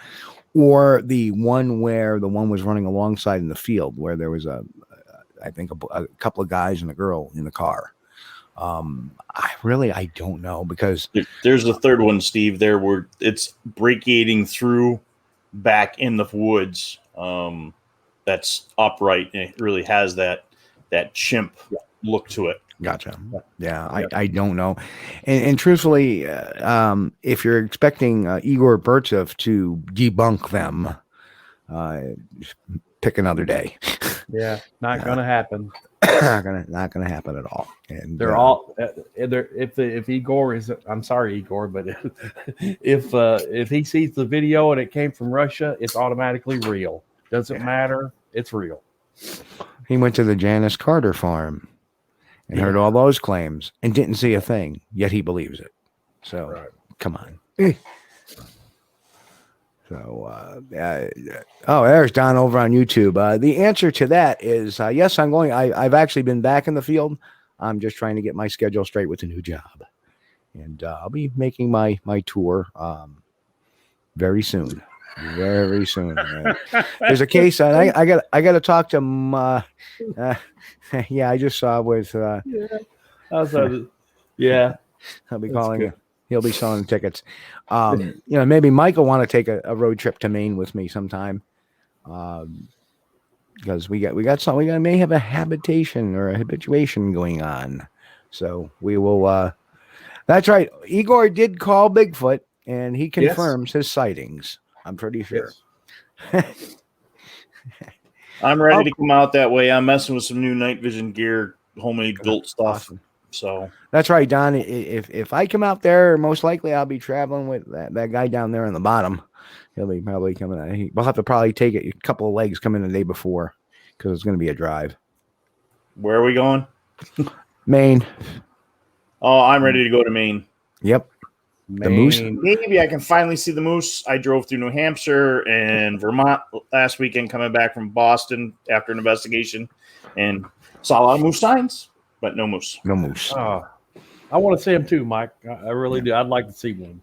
or the one where the one was running alongside in the field where there was I think a couple of guys and a girl in the car. I don't know, because there's the third one, Steve, there where it's brachiating through back in the woods. That's upright. And it really has that chimp look to it. Gotcha. Yeah, I don't know. And truthfully, if you're expecting Igor Burtsev to debunk them, pick another day. Yeah, not going to happen. Not gonna happen at all. And they're all if Igor is, I'm sorry, Igor, but if he sees the video and it came from Russia, it's automatically real. Doesn't matter. It's real. He went to the Janice Carter farm and heard all those claims and didn't see a thing, yet he believes it. So come on. So, there's Don over on YouTube. The answer to that is yes, I'm going. I've actually been back in the field. I'm just trying to get my schedule straight with a new job, and I'll be making my tour very soon. Very soon. There's a case, and I got to talk to him. I just saw with. I'll be calling him. He'll be selling tickets. Maybe Mike will want to take a road trip to Maine with me sometime. Because we may have a habituation going on. So we will, that's right. Igor did call Bigfoot and he confirms his sightings. I'm pretty sure. Yes. I'm ready to come out that way. I'm messing with some new night vision gear, homemade built stuff. Awesome. So that's right, Don. If I come out there, most likely I'll be traveling with that guy down there on the bottom. He'll be probably coming out. We'll have to probably take a couple of legs coming the day before because it's going to be a drive. Where are we going? Maine. Oh, I'm ready to go to Maine. Yep. The moose. Maybe I can finally see the moose. I drove through New Hampshire and Vermont last weekend coming back from Boston after an investigation and saw a lot of moose signs. But no moose. No moose. I want to see him too, Mike. I really do. I'd like to see one.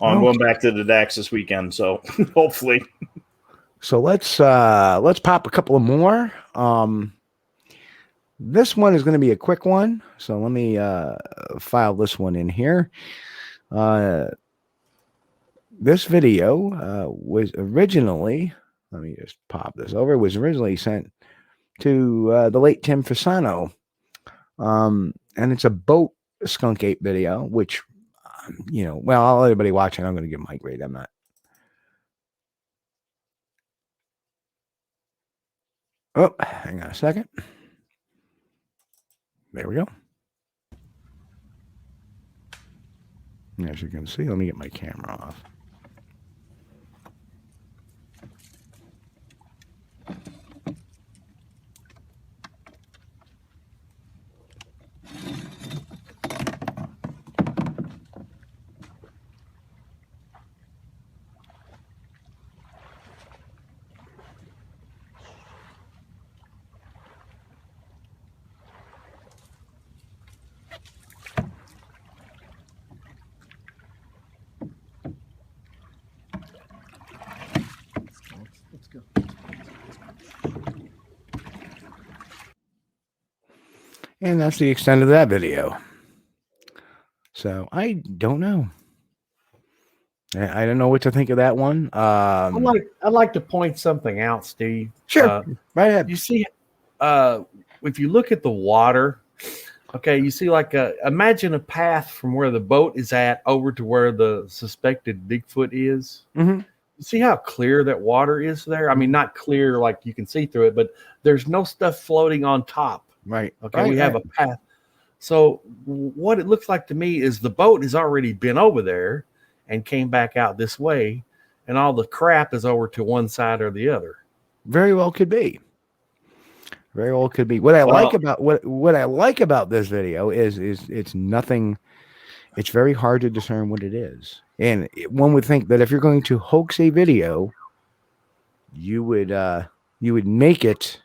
I'm going back to the Dax this weekend, so hopefully. So let's pop a couple of more. This one is going to be a quick one, so let me file this one in here. This video was originally, let me just pop this over, was originally sent to the late Tim Fasano. And it's a boat skunk ape video, which, well, I'll let everybody watch it. I'm going to give my grade. I'm not. Oh, hang on a second. There we go. As you can see, let me get my camera off. And that's the extent of that video. So I don't know. I don't know what to think of that one. I'd like to point something out, Steve. Sure. Right ahead. You see, if you look at the water, okay, you see imagine a path from where the boat is at over to where the suspected Bigfoot is. Mm-hmm. You see how clear that water is there? I mean, not clear like you can see through it, but there's no stuff floating on top. Right. Okay. Right, we have a path. So what it looks like to me is the boat has already been over there and came back out this way, and all the crap is over to one side or the other. Very well could be. Very well could be. What I like about this video is it's nothing. It's very hard to discern what it is, and one would think that if you're going to hoax a video, you would make it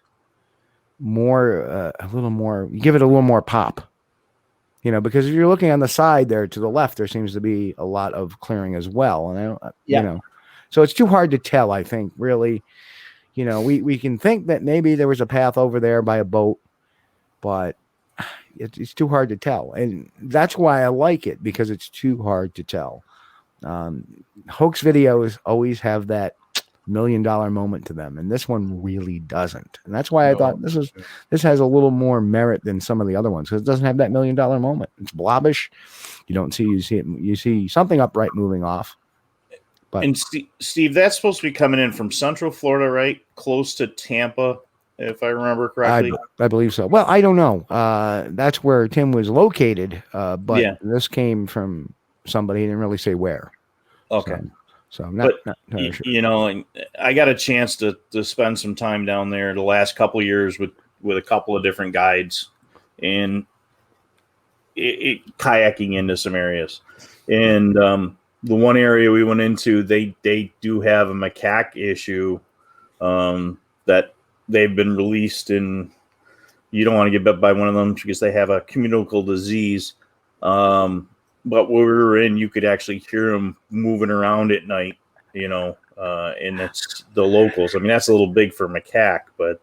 more a little more, give it a little more pop, because if you're looking on the side there to the left, there seems to be a lot of clearing as well, and so it's too hard to tell. I think really, we can think that maybe there was a path over there by a boat, but it's too hard to tell, and that's why I like it, because it's too hard to tell. Hoax videos always have that $1 million moment to them, and this one really doesn't, and that's why I thought this has a little more merit than some of the other ones, because it doesn't have that $1 million moment. It's blobbish. You see something upright moving off. But and Steve, that's supposed to be coming in from Central Florida, right? Close to Tampa, if I remember correctly. I believe so. Well, I don't know. That's where Tim was located, but this came from somebody. He didn't really say where. Okay. So I'm not sure. I got a chance to spend some time down there the last couple of years with a couple of different guides, and kayaking into some areas. And the one area we went into, they do have a macaque issue that they've been released, and you don't want to get bit by one of them because they have a communicable disease. But where we were in, you could actually hear them moving around at night, and it's the locals. I mean, that's a little big for macaque, but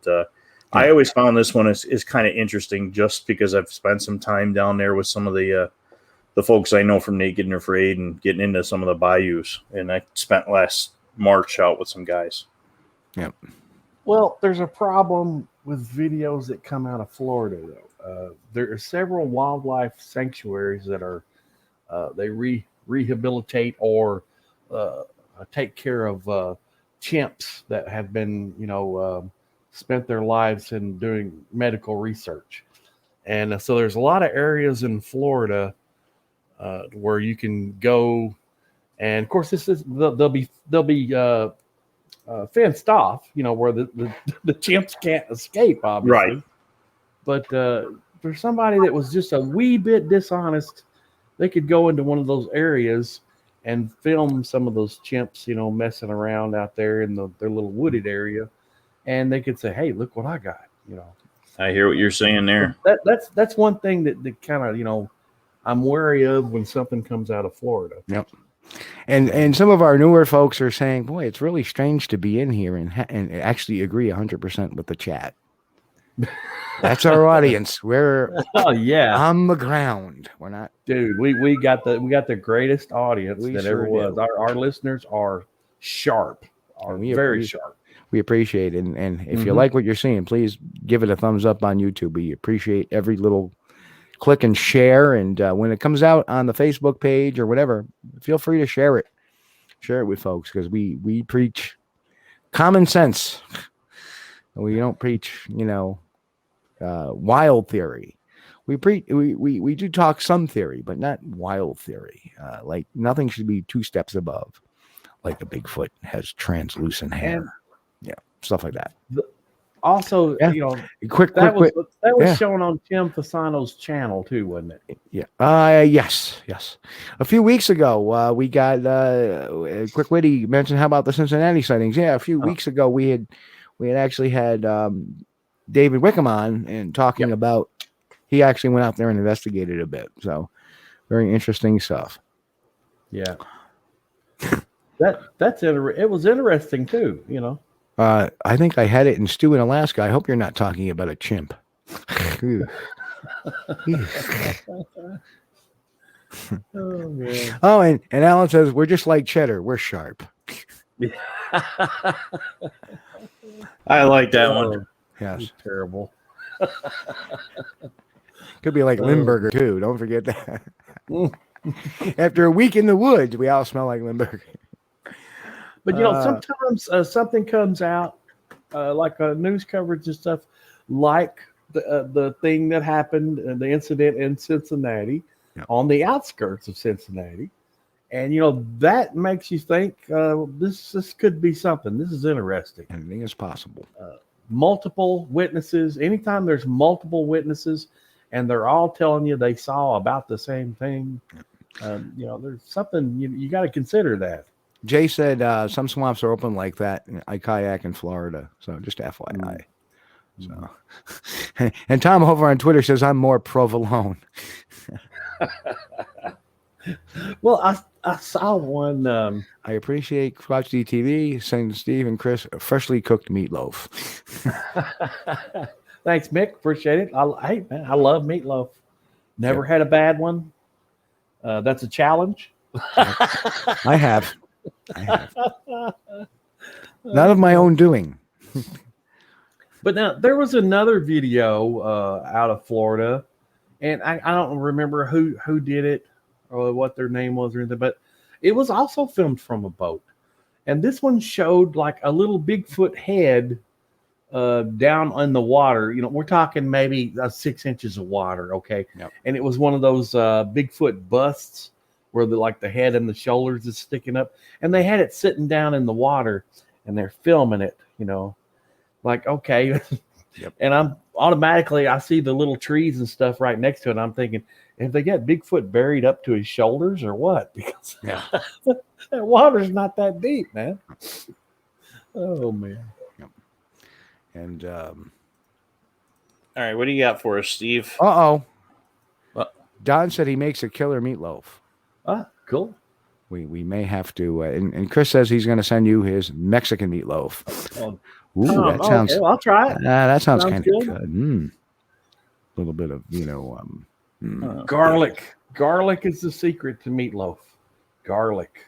I always found this one is kind of interesting just because I've spent some time down there with some of the folks I know from Naked and Afraid and getting into some of the bayous. And I spent last March out with some guys. Yep. Well, there's a problem with videos that come out of Florida, though. There are several wildlife sanctuaries that are they rehabilitate or take care of chimps that have been, spent their lives in doing medical research. And so there's a lot of areas in Florida where you can go, and of course they'll be fenced off, where the chimps can't escape, obviously. Right. But for somebody that was just a wee bit dishonest, they could go into one of those areas and film some of those chimps, messing around out there in their little wooded area, and they could say, "Hey, look what I got." I hear what you're saying there. That's one thing that kind of I'm wary of when something comes out of Florida. Yep. And some of our newer folks are saying, boy, it's really strange to be in here and actually agree 100% with the chat. That's our audience. We're on the ground. We're not, dude. We got the greatest audience that ever was. Our listeners are sharp. Very sharp. We appreciate it. And if you like what you're seeing, please give it a thumbs up on YouTube. We appreciate every little click and share. And when it comes out on the Facebook page or whatever, feel free to share it. Share it with folks, because we preach common sense. We don't preach, wild theory. We do talk some theory, but not wild theory. Like nothing should be 2 steps above. Like a Bigfoot has translucent hair. Stuff like that. Also, that was shown on Tim Fasano's channel too, wasn't it? Yeah. Yes. A few weeks ago, we got Quick Witty mentioned how about the Cincinnati sightings. Yeah, a few weeks ago we had actually had David Wickham on and talking about. He actually went out there and investigated a bit. So very interesting stuff. Yeah. It was interesting too, I think I had it in Stew in Alaska. I hope you're not talking about a chimp. Oh, man. Oh, and Alan says, we're just like cheddar. We're sharp. I like that one. Yes. Terrible. Could be like Limburger, too. Don't forget that. After a week in the woods, we all smell like Limburger. But sometimes something comes out like news coverage and stuff, like the thing that happened, the incident in Cincinnati, on the outskirts of Cincinnati, and that makes you think this could be something. This is interesting. Anything is possible. Multiple witnesses. Anytime there's multiple witnesses, and they're all telling you they saw about the same thing, there's something you got to consider that. Jay said some swamps are open like that. I kayak in Florida, so just FYI. So, and Tom over on Twitter says I'm more provolone. Well, I saw one. I appreciate Squatch-D TV sending Steve and Chris a freshly cooked meatloaf. Thanks, Mick. Appreciate it. Hey, man, I love meatloaf. Never had a bad one. That's a challenge. I have. None of my own doing. But now there was another video out of Florida, and I don't remember who did it or what their name was or anything, but it was also filmed from a boat. And this one showed like a little Bigfoot head down in the water. We're talking maybe 6 inches of water, okay? Yep. And it was one of those Bigfoot busts where the head and the shoulders is sticking up, and they had it sitting down in the water, and they're filming it, like, okay. Yep. And I see the little trees and stuff right next to it. And I'm thinking, have they got Bigfoot buried up to his shoulders or what? Because that water's not that deep, man. Oh man. Yep. And all right, what do you got for us, Steve? Don said he makes a killer meatloaf. Cool. We may have to, and Chris says he's going to send you his Mexican meatloaf. That sounds. Okay, I'll try it. That sounds kind of good. A little bit of garlic. Garlic is the secret to meatloaf. Garlic.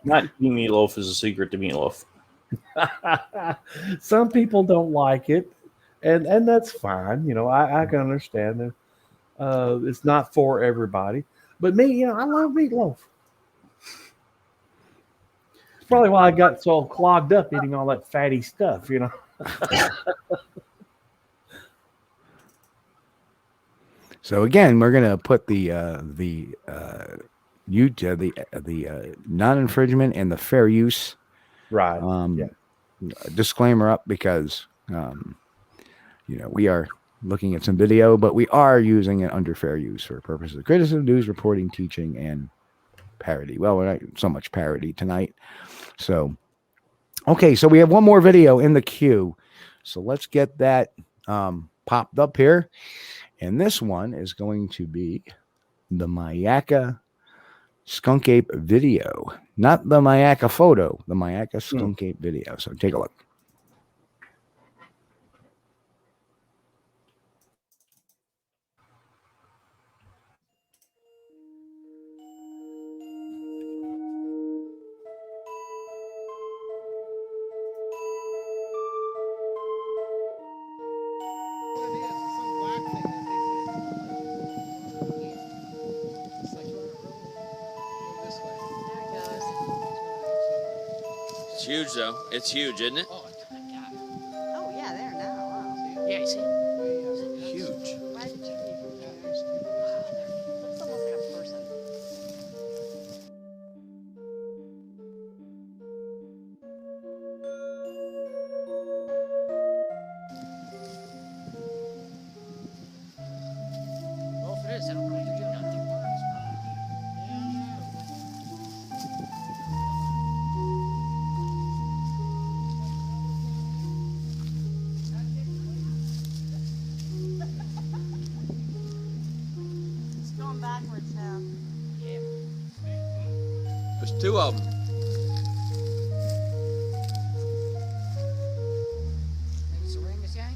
Not meatloaf is the secret to meatloaf. Some people don't like it, and that's fine. I can understand that. It's not for everybody. But me, I love meatloaf. It's probably why I got so clogged up eating all that fatty stuff, So again, we're gonna put the non-infringement and the fair use disclaimer up, because we are looking at some video, but we are using it under fair use for purposes of criticism, news reporting, teaching, and parody. Well, we're not so much parody tonight. So, okay, so we have one more video in the queue. So let's get that popped up here. And this one is going to be the Mayaka skunk ape video, not the Myakka photo, the Myakka skunk ape video. So take a look. It's huge, though. It's huge, isn't it? Oh yeah, there now. Wow. Yeah, you see? Huge. Why did you leave? Looks almost like a person. Well, if it is, I don't know what they're doing out there. It's going backwards now. Yeah. There's two of them. Think it's orangutan?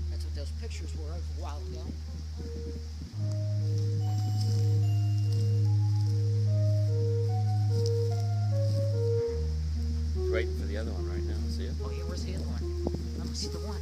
That's what those pictures were of a while ago. Waiting for the other one right now. See it? Oh yeah, where's the other one? I don't see the one.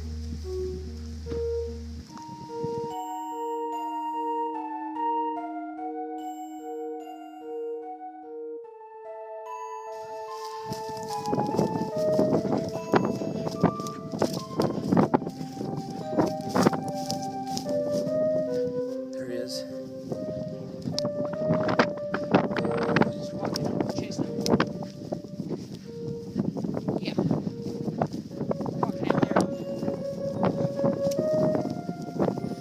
There he is. Just walking, chasing him. Yeah. Walking out there.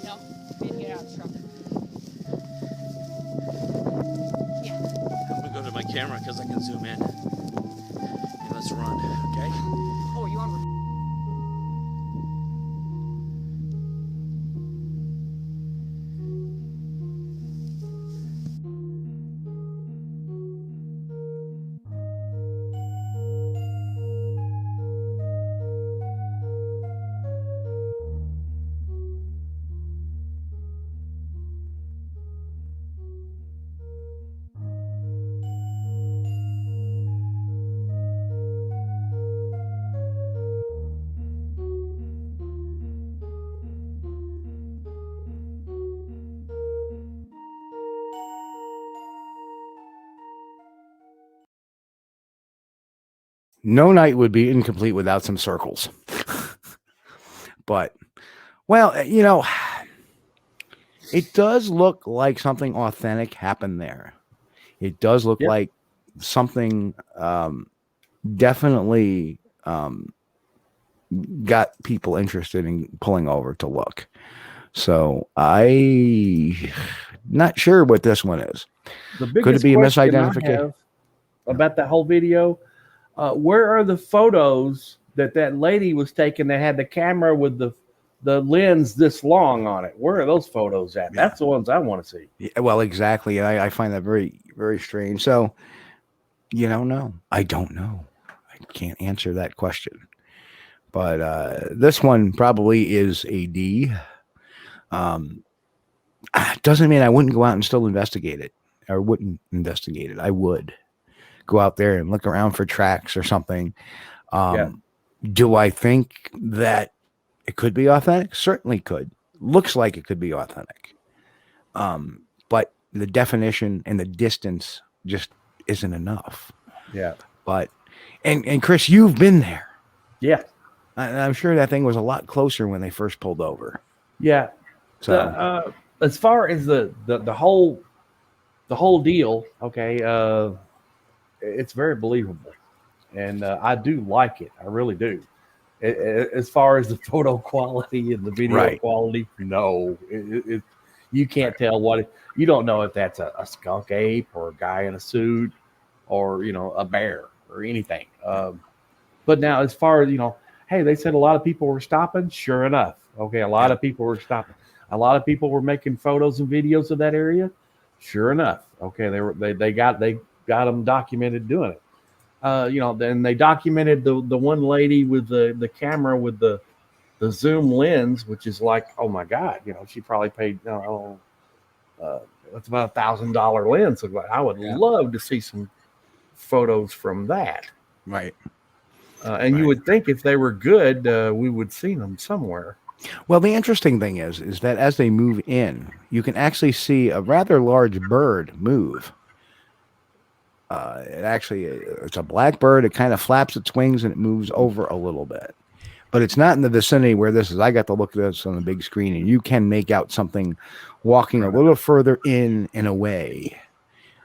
No, need to get out of the truck. Yeah. I'm gonna go to my camera because I can zoom in. And let's run, okay? Oh, you on? No night would be incomplete without some circles. But, well, it does look like something authentic happened there. It does look like something definitely got people interested in pulling over to look. So I not sure what this one is. Could it be a misidentification? About that whole video, where are the photos that lady was taking that had the camera with the lens this long on it? Where are those photos at? Yeah. That's the ones I want to see. Yeah, well, exactly. I find that very, very strange. So, no, I don't know. I can't answer that question. But this one probably is a D. Doesn't mean I wouldn't go out and still investigate it, or wouldn't investigate it. I would go out there and look around for tracks or something. Do I think that it could be authentic? Certainly could. Looks like it could be authentic. But the definition and the distance just isn't enough. Yeah. But, and Chris, you've been there. Yeah. I'm sure that thing was a lot closer when they first pulled over. Yeah. So as far as the whole deal, okay, it's very believable, and I do like it. I really do. As far as the photo quality and the video quality, no, you can't tell you don't know if that's a skunk ape or a guy in a suit or a bear or anything. But now, as far as hey, they said a lot of people were stopping. Sure enough, okay, a lot of people were stopping. A lot of people were making photos and videos of that area. Sure enough, okay, they got them documented doing it. Then they documented the one lady with the camera with the zoom lens, which is like, oh my God, she probably paid that's about $1,000 lens. So I would love to see some photos from that. Right. And you would think if they were good, we would see them somewhere. Well, the interesting thing is that as they move in, you can actually see a rather large bird move. It's a black bird. It kind of flaps its wings and it moves over a little bit. But it's not in the vicinity where this is. I got to look at this on the big screen, and you can make out something walking a little further in and away,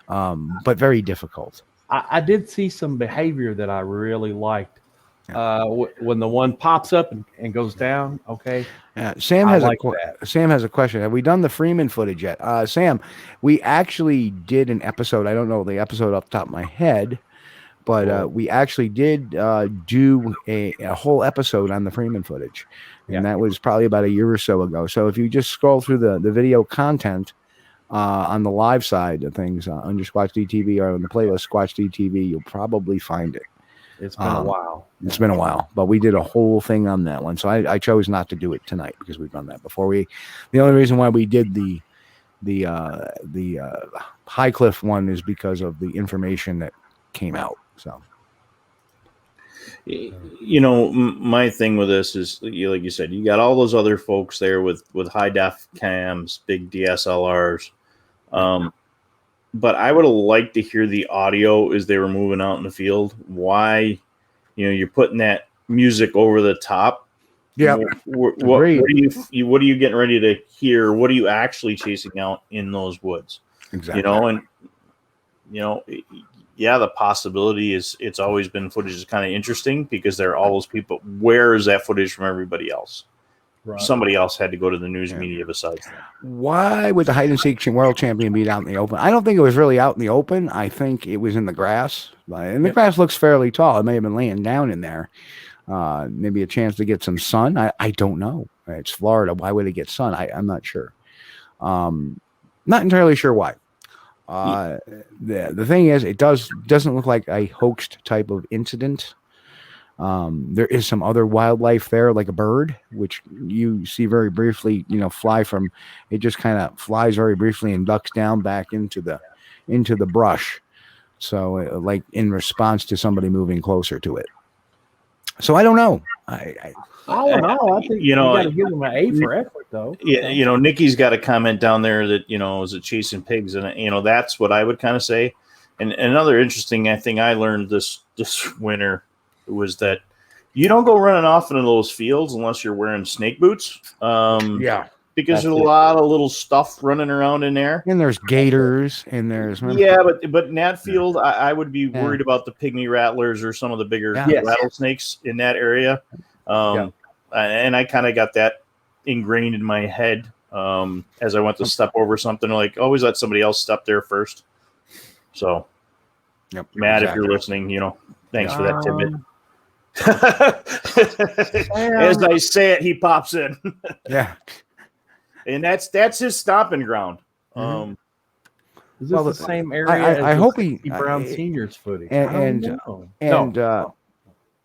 but very difficult. I did see some behavior that I really liked. When the one pops up and goes down, okay. Sam has a question. Have we done the Freeman footage yet? Sam, we actually did an episode. I don't know the episode off the top of my head, but we actually did do a whole episode on the Freeman footage, and that was probably about a year or so ago. So if you just scroll through the video content on the live side of things under Squatch-D TV or on the playlist Squatch-D TV, you'll probably find it. It's been a while. It's been a while, but we did a whole thing on that one. So I chose not to do it tonight because we've done that before. The only reason why we did the High Cliff one is because of the information that came out. So, my thing with this is, like you said, you got all those other folks there with high def cams, big DSLRs. But I would have liked to hear the audio as they were moving out in the field. Why, you're putting that music over the top. Yeah. What are you getting ready to hear? What are you actually chasing out in those woods? Exactly. The possibility is it's always been footage is kind of interesting because there are all those people. Where is that footage from everybody else? Right. Somebody else had to go to the news media besides them. Why would the hide and seek world champion be out in the open? I don't think it was really out in the open. I think it was in the grass, and the grass looks fairly tall. It may have been laying down in there. Maybe a chance to get some sun. I don't know. It's Florida. Why would it get sun? I'm not sure. Not entirely sure why. The thing is, it doesn't look like a hoaxed type of incident. There is some other wildlife there, like a bird, which you see very briefly, fly from. It just kind of flies very briefly and ducks down back into the brush. So, like in response to somebody moving closer to it. So I don't know. I don't know. I think you got to give them an A for effort, though. Yeah, Nikki's got a comment down there that is it chasing pigs, and that's what I would kind of say. And another interesting thing I learned this winter was that you don't go running off into those fields unless you're wearing snake boots. Because there's a lot of little stuff running around in there. And there's gators and there's but in that field, I would be worried about the pygmy rattlers or some of the bigger rattlesnakes in that area. And I kind of got that ingrained in my head as I went to step over something. Like, always let somebody else step there first. So, Matt, if you're listening, thanks for that tidbit. As I say it, he pops in. And that's his stomping ground. Is this the same area? I hope he Brown Senior's footage. And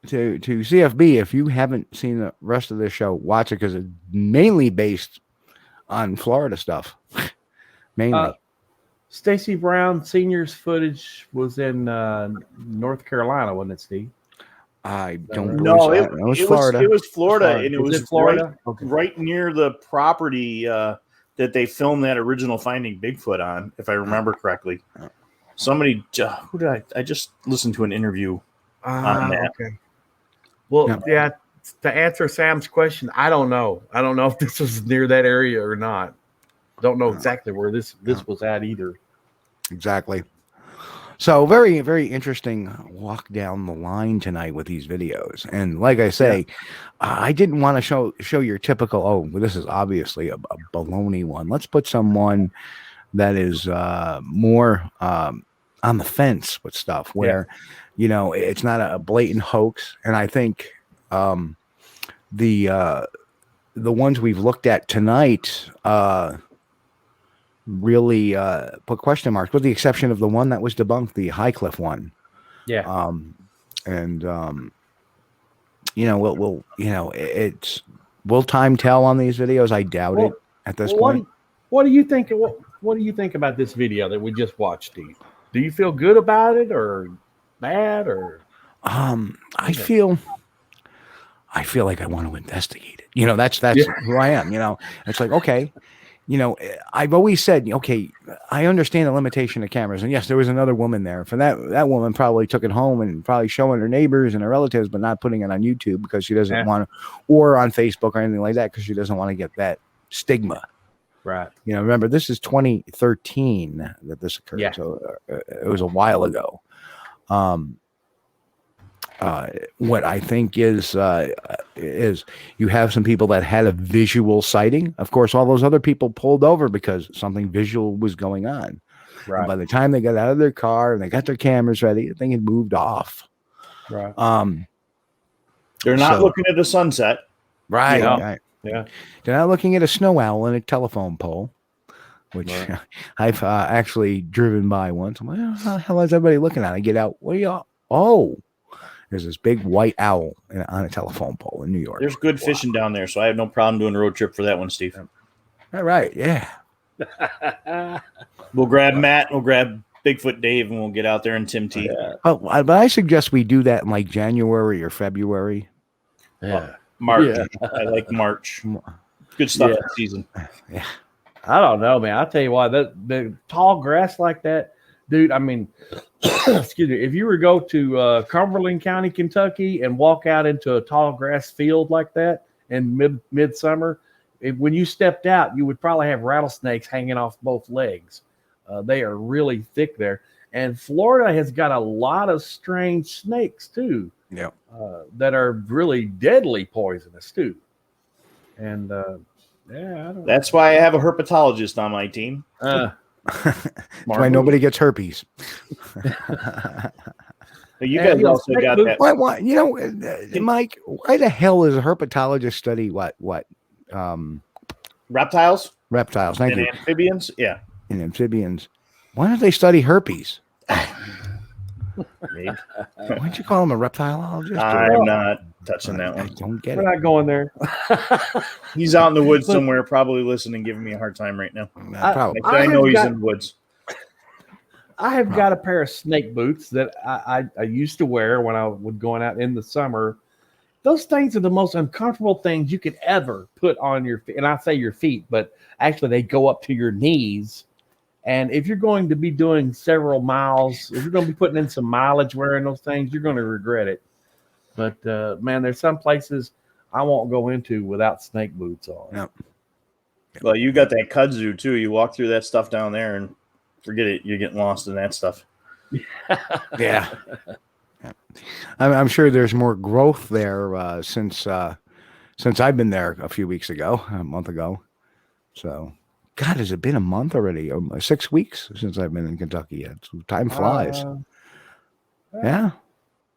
to CFB, if you haven't seen the rest of the show, watch it because it's mainly based on Florida stuff. Mainly. Stacy Brown Senior's footage was in North Carolina, wasn't it, Steve? I don't know. It was Florida. It was Florida, and it was Florida? Right near the property that they filmed that original Finding Bigfoot on, if I remember correctly. Somebody, who did I just listened to an interview on that. Okay. Well, to answer Sam's question, I don't know. I don't know if this was near that area or not. Don't know exactly where this was at either. Exactly. So very, very interesting walk down the line tonight with these videos. And like I say, I didn't want to show your typical, this is obviously a baloney one. Let's put someone that is more on the fence with stuff where, it's not a blatant hoax. And I think the ones we've looked at tonight, really put question marks, with the exception of the one that was debunked, the High Cliff one. Yeah. Will time tell on these videos? I doubt it at this point. What do you think? What do you think about this video that we just watched, Steve? Do you feel good about it or bad or? I feel like I want to investigate it. That's who I am. It's like, okay, I've always said, okay, I understand the limitation of cameras, and yes, there was another woman there. For that woman probably took it home and probably showing her neighbors and her relatives, but not putting it on YouTube because she doesn't want to, or on Facebook or anything like that because she doesn't want to get that stigma. Right. Remember, this is 2013 that this occurred, so it was a while ago. What I think is you have some people that had a visual sighting. Of course, all those other people pulled over because something visual was going on. Right. And by the time they got out of their car and they got their cameras ready, the thing had moved off. Right. They're not looking at the sunset. Right. Right. Yeah. They're not looking at a snow owl in a telephone pole, which I've actually driven by once. I'm like, how the hell is everybody looking at? I get out. What are y'all? Oh. There's this big white owl on a telephone pole in New York. There's good fishing down there, so I have no problem doing a road trip for that one, Steve. All right, yeah. We'll grab Matt, we'll grab Bigfoot Dave, and we'll get out there and Tim T. Yeah. But I suggest we do that in like January or February. Yeah. March. Yeah. I like March. Good stuff this season. Yeah. I don't know, man. I'll tell you what, the tall grass like that, dude, I mean, excuse me, if you were to go to Cumberland County, Kentucky and walk out into a tall grass field like that in midsummer, when you stepped out, you would probably have rattlesnakes hanging off both legs. They are really thick there. And Florida has got a lot of strange snakes too. Yeah. That are really deadly poisonous too. And that's why I have a herpetologist on my team. That's why nobody gets herpes. You guys also got that. Why, Mike, why the hell is a herpetologist study what? Reptiles? Reptiles. Thank you. Amphibians? Yeah. And amphibians. Why don't they study herpes? Why don't you call him a reptilologist? I'm not touching that one. I don't get We're not going there. He's out in the woods somewhere, probably listening, giving me a hard time right now. I know he's in the woods. I have got a pair of snake boots that I used to wear when I was going out in the summer. Those things are the most uncomfortable things you could ever put on your feet. And I say your feet, but actually they go up to your knees. And if you're going to be doing several miles, if you're going to be putting in some mileage wearing those things, you're going to regret it. But, man, there's some places I won't go into without snake boots on. Yep. Well, you got that kudzu, too. You walk through that stuff down there and forget it. You're getting lost in that stuff. Yeah. I'm sure there's more growth there since I've been there a month ago. So, God, has it been a month already? 6 weeks since I've been in Kentucky yet. So time flies. Yeah.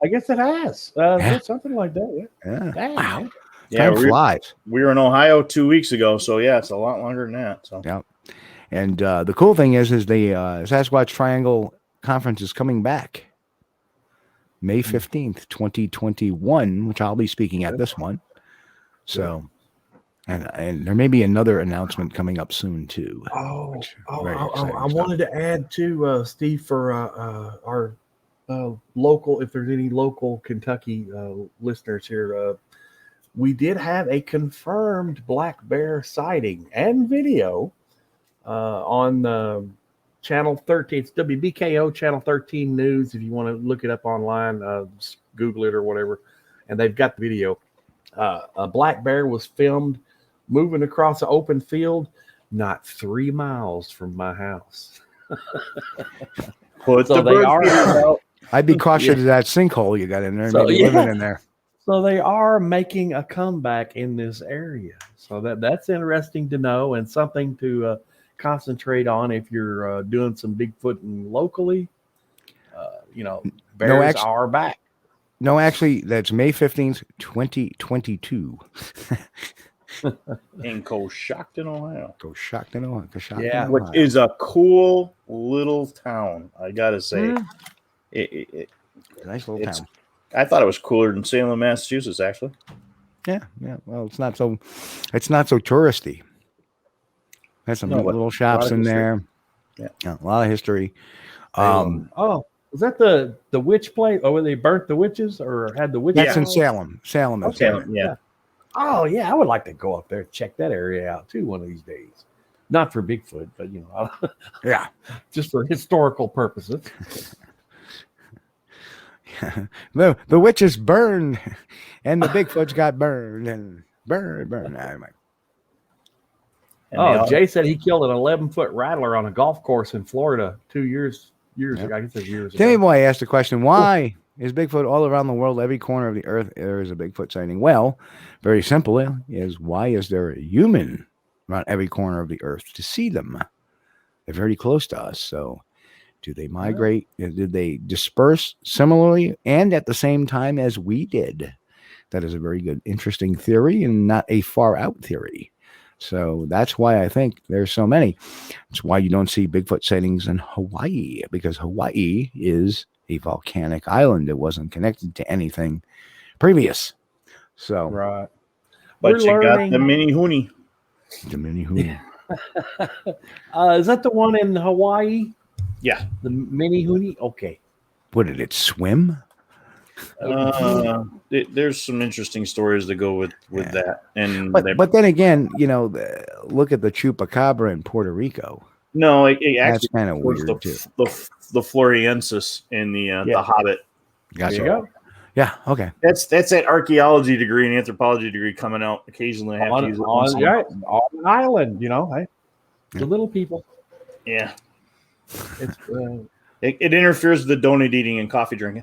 I guess it has. Something like that. Yeah. Dang, wow. Man. Yeah, time flies. We were in Ohio 2 weeks ago. So, yeah, it's a lot longer than that. So. Yeah. And the cool thing is the Sasquatch Triangle Conference is coming back May 15th, 2021, which I'll be speaking at this one. So, and there may be another announcement coming up soon too. I wanted to add to Steve for our local, if there's any local Kentucky listeners here, we did have a confirmed black bear sighting and video on Channel 13. It's WBKO Channel 13 News. If you want to look it up online, just Google it or whatever. And they've got the video. A black bear was filmed moving across an open field, not 3 miles from my house. I'd be cautious of that sinkhole you got in there. Maybe living in there. So they are making a comeback in this area. So that's interesting to know and something to concentrate on if you're doing some Bigfooting locally. Bears are back. No, actually, that's May 15th, 2022. In Coshocton, Ohio. Coshocton, Ohio. Yeah. Which is a cool little town, I gotta say. Nice little town. I thought it was cooler than Salem, Massachusetts, actually. Yeah. Well, it's not so touristy. There's some neat little shops in there. Yeah, a lot of history. Was that the witch place? Oh, where they burnt the witches or had the witches? That's in Salem. Salem. Okay. Yeah. Oh yeah, I would like to go up there and check that area out too one of these days. Not for Bigfoot, but yeah, just for historical purposes. the witches burned, and the Bigfoots got burned and burned. Jay said he killed an 11-foot rattler on a golf course in Florida 2 years ago. I guess it was years ago. Timmy Boy asked the question, why is Bigfoot all around the world? Every corner of the earth, there is a Bigfoot sighting. Well, very simple is why is there a human around every corner of the earth to see them? They're very close to us. So do they migrate? Did they disperse similarly and at the same time as we did? That is a very good, interesting theory and not a far out theory. So that's why I think there's so many. It's why you don't see Bigfoot sightings in Hawaii, because Hawaii is a volcanic island. It wasn't connected to anything previous. So, right. But got the mini hoonie. The mini hoonie. Is that the one in Hawaii? Yeah. The mini hoonie? Okay. What, did it swim? There's some interesting stories to go with that, and but then again, look at the chupacabra in Puerto Rico. No, it actually that's kind of weird too. The Floriensis in the Hobbit. Gotcha. There you go. Yeah. Okay. That's that archaeology degree and anthropology degree coming out occasionally. I have to use it on an island, the little people. Yeah. It's it interferes with the donut eating and coffee drinking.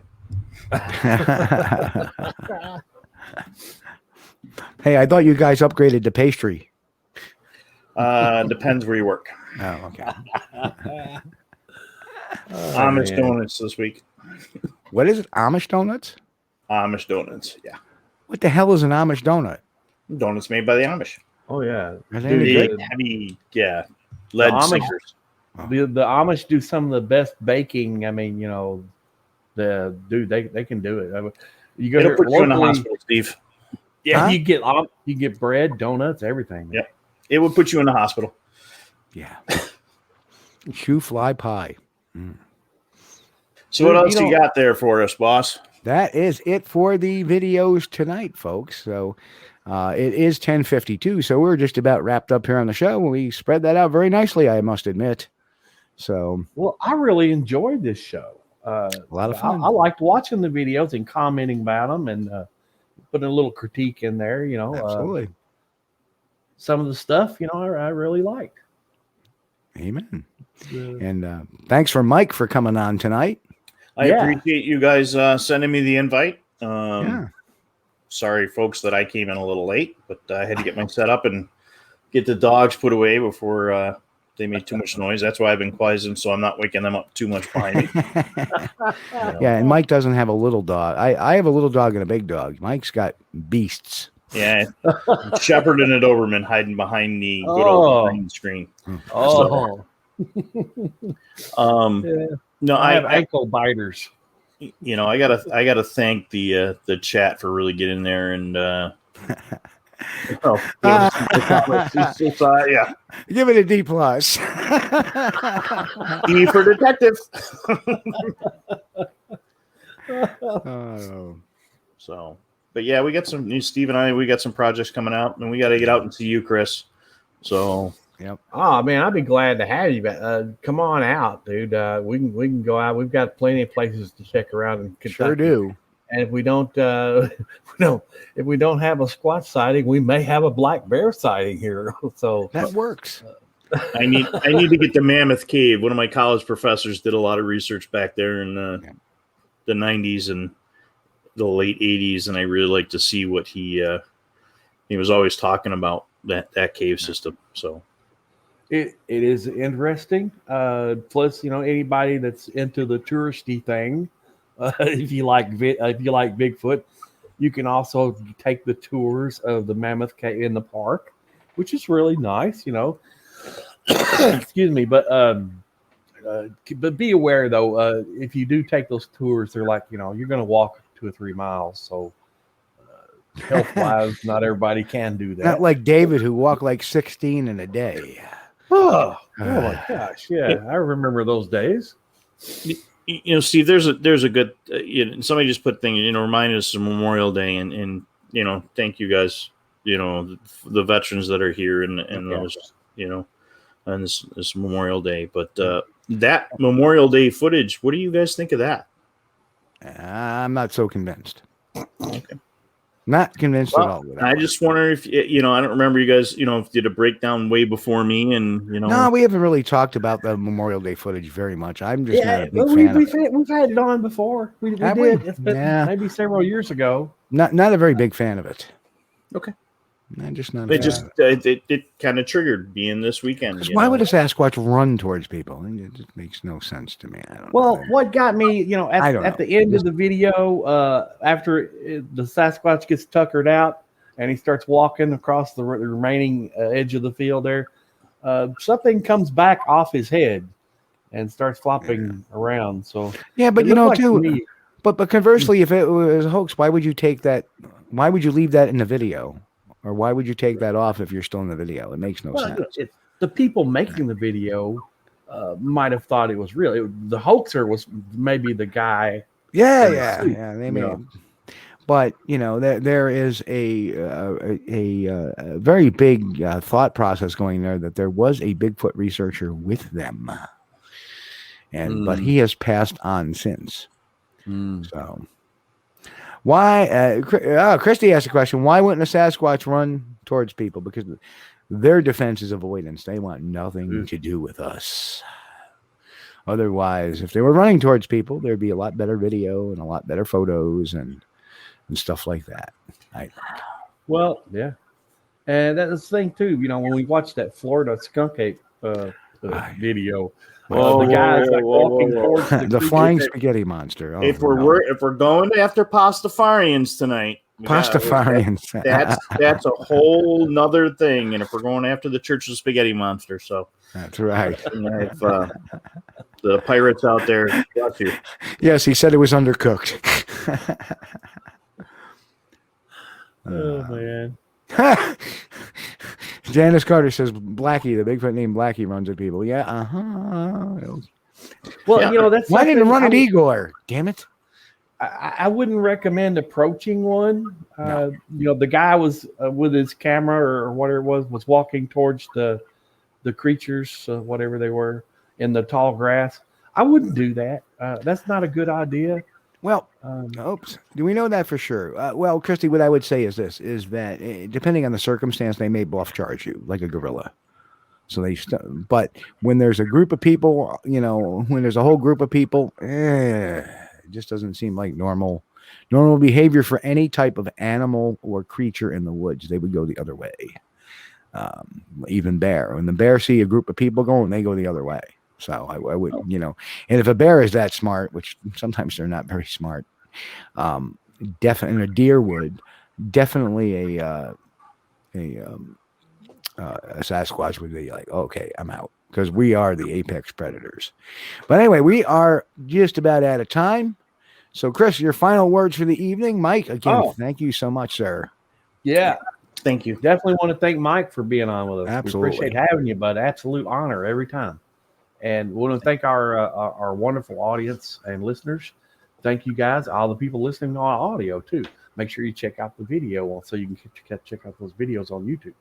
Hey, I thought you guys upgraded to pastry. Depends where you work. Oh, okay. Amish donuts this week. What is it? Amish donuts? Amish donuts, yeah. What the hell is an Amish donut? Donuts made by the Amish. Oh yeah, heavy, lead sinkers. The Amish do some of the best baking. I mean, they can do it. You go It'll put you in the hospital, Steve. Yeah, you get bread, donuts, everything. Yep, it would put you in the hospital. Yeah, shoe fly pie. Mm. So what else you got there for us, boss? That is it for the videos tonight, folks. So it is 10:52, so we're just about wrapped up here on the show. We spread that out very nicely, I must admit. So, well, I really enjoyed this show. A lot of fun. I liked watching the videos and commenting about them and putting a little critique in there. Absolutely. Some of the stuff, I really liked. Amen. And thanks for Mike for coming on tonight. I appreciate you guys sending me the invite. Sorry, folks, that I came in a little late, but I had to get my setup and get the dogs put away before they made too much noise. That's why I've been quiet, so I'm not waking them up too much behind me. Yeah, and Mike doesn't have a little dog. I have a little dog and a big dog. Mike's got beasts. Yeah, Shepherd and a Doberman hiding behind the good old green screen. Oh. No, I have ankle biters. I gotta thank the chat for really getting there and give it a D+. E for detective. So, but yeah, we got some Steve and I. We got some projects coming out, and we got to get out and see you, Chris. So. Yep. Oh man, I'd be glad to have you. Come on out, dude. We can go out. We've got plenty of places to check around in Kentucky. Sure do. And if we don't, if we don't have a Squatch sighting, we may have a black bear sighting here. So that works. I need to get to Mammoth Cave. One of my college professors did a lot of research back there in the 90s and the late 80s, and I really like to see what he was always talking about that cave system. So. It is interesting. Plus, anybody that's into the touristy thing, if you like Bigfoot, You can also take the tours of the Mammoth Cave in the park, which is really nice, you know. Excuse me, but be aware though, if you do take those tours, they're like, you know, you're going to walk 2 or 3 miles, so health wise, not everybody can do that. Not like David, who walked like 16 in a day. Oh my gosh, yeah, I remember those days. You know, Steve, there's a good. Somebody just put thing. You know, remind us of Memorial Day, and you know, thank you guys. You know, the veterans that are here and those, you know, on this Memorial Day. But that Memorial Day footage, what do you guys think of that? I'm not so convinced. Okay. Not convinced at all. I just wonder if, you know, I don't remember you guys, you know, did a breakdown way before me, and you know. No, we haven't really talked about the Memorial Day footage very much. I'm just not a big fan of it. We've had it on before. We did. It's been maybe several years ago. Not a very big fan of it. Okay. I'm just not. It kind of triggered being this weekend. Why would a Sasquatch run towards people? It just makes no sense to me. I don't know. What got me, you know, at the end of the video, after the Sasquatch gets tuckered out and he starts walking across the remaining edge of the field there, something comes back off his head and starts flopping around. So yeah, but you know, too. But conversely, if it was a hoax, why would you take that? Why would you leave that in the video? Or why would you take that off if you're still in the video? It makes no sense. The people making the video might have thought it was real. The hoaxer was maybe the guy. Yeah. They may. But you know, there is a very big thought process going there that there was a Bigfoot researcher with them, but he has passed on since. So. Why? Christy asked a question. Why wouldn't a Sasquatch run towards people? Because their defense is avoidance. They want nothing to do with us. Otherwise, if they were running towards people, there'd be a lot better video and a lot better photos and stuff like that. Well, yeah. And that's the thing, too. You know, when we watched that Florida skunk ape video, the guy's like walking towards the flying spaghetti monster. Oh, if we're going after Pastafarians tonight, Pastafarians, that's a whole nother thing. And if we're going after the Church of Spaghetti Monster, so that's right. If the pirates out there, bless you. Yes, he said it was undercooked. Oh man. Janice Carter says Blackie, the Bigfoot named Blackie, runs at people. Yeah, Well, you know, that's why didn't run at Igor? Damn it! I wouldn't recommend approaching one. No. You know, the guy was with his camera or whatever it was walking towards the creatures, whatever they were, in the tall grass. I wouldn't do that. That's not a good idea. Well, do we know that for sure? Well, Christy, what I would say is this, is that depending on the circumstance, they may bluff charge you like a gorilla. So but when there's a group of people, you know, when there's a whole group of people, it just doesn't seem like normal behavior for any type of animal or creature in the woods. They would go the other way. Even bear. When the bear see a group of people going, they go the other way. So I would, you know, and if a bear is that smart, which sometimes they're not very smart, definitely a deer would, definitely a Sasquatch would be like, okay, I'm out, because we are the apex predators. But anyway, we are just about out of time. So Chris, your final words for the evening. Mike, again, thank you so much, sir. Yeah. Thank you. Definitely want to thank Mike for being on with us. Absolutely. We appreciate having you, bud. Absolute honor every time. And we want to thank our wonderful audience and listeners. Thank you guys, all the people listening on audio too. Make sure you check out the video so you can check out those videos on YouTube.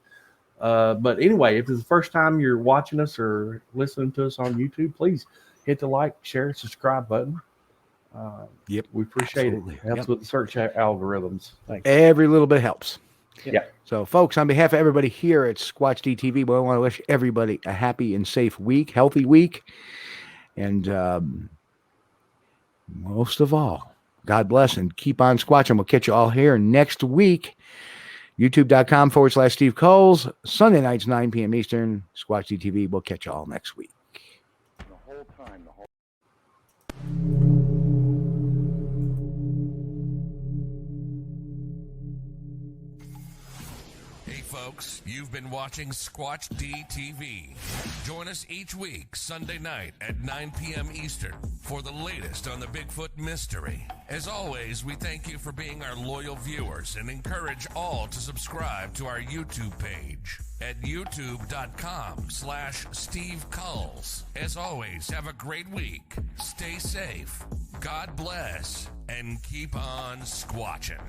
But anyway, if it's the first time you're watching us or listening to us on YouTube, please hit the like, share, subscribe button. Yep, we appreciate it. Helps with the search algorithms. Thanks. Every little bit helps. Yeah. So, folks, on behalf of everybody here at Squatch-D TV, we want to wish everybody a happy and safe week, healthy week. And most of all, God bless and keep on squatching. We'll catch you all here next week. YouTube.com/Steve Coles. Sunday nights, 9 p.m. Eastern. Squatch-D TV. We'll catch you all next week. Hey folks, you've been watching Squatch-D TV. Join us each week, Sunday night at 9 p.m. Eastern, for the latest on the Bigfoot mystery. As always, we thank you for being our loyal viewers and encourage all to subscribe to our YouTube page at youtube.com/Steve Culls. As always, have a great week. Stay safe. God bless. And keep on squatching.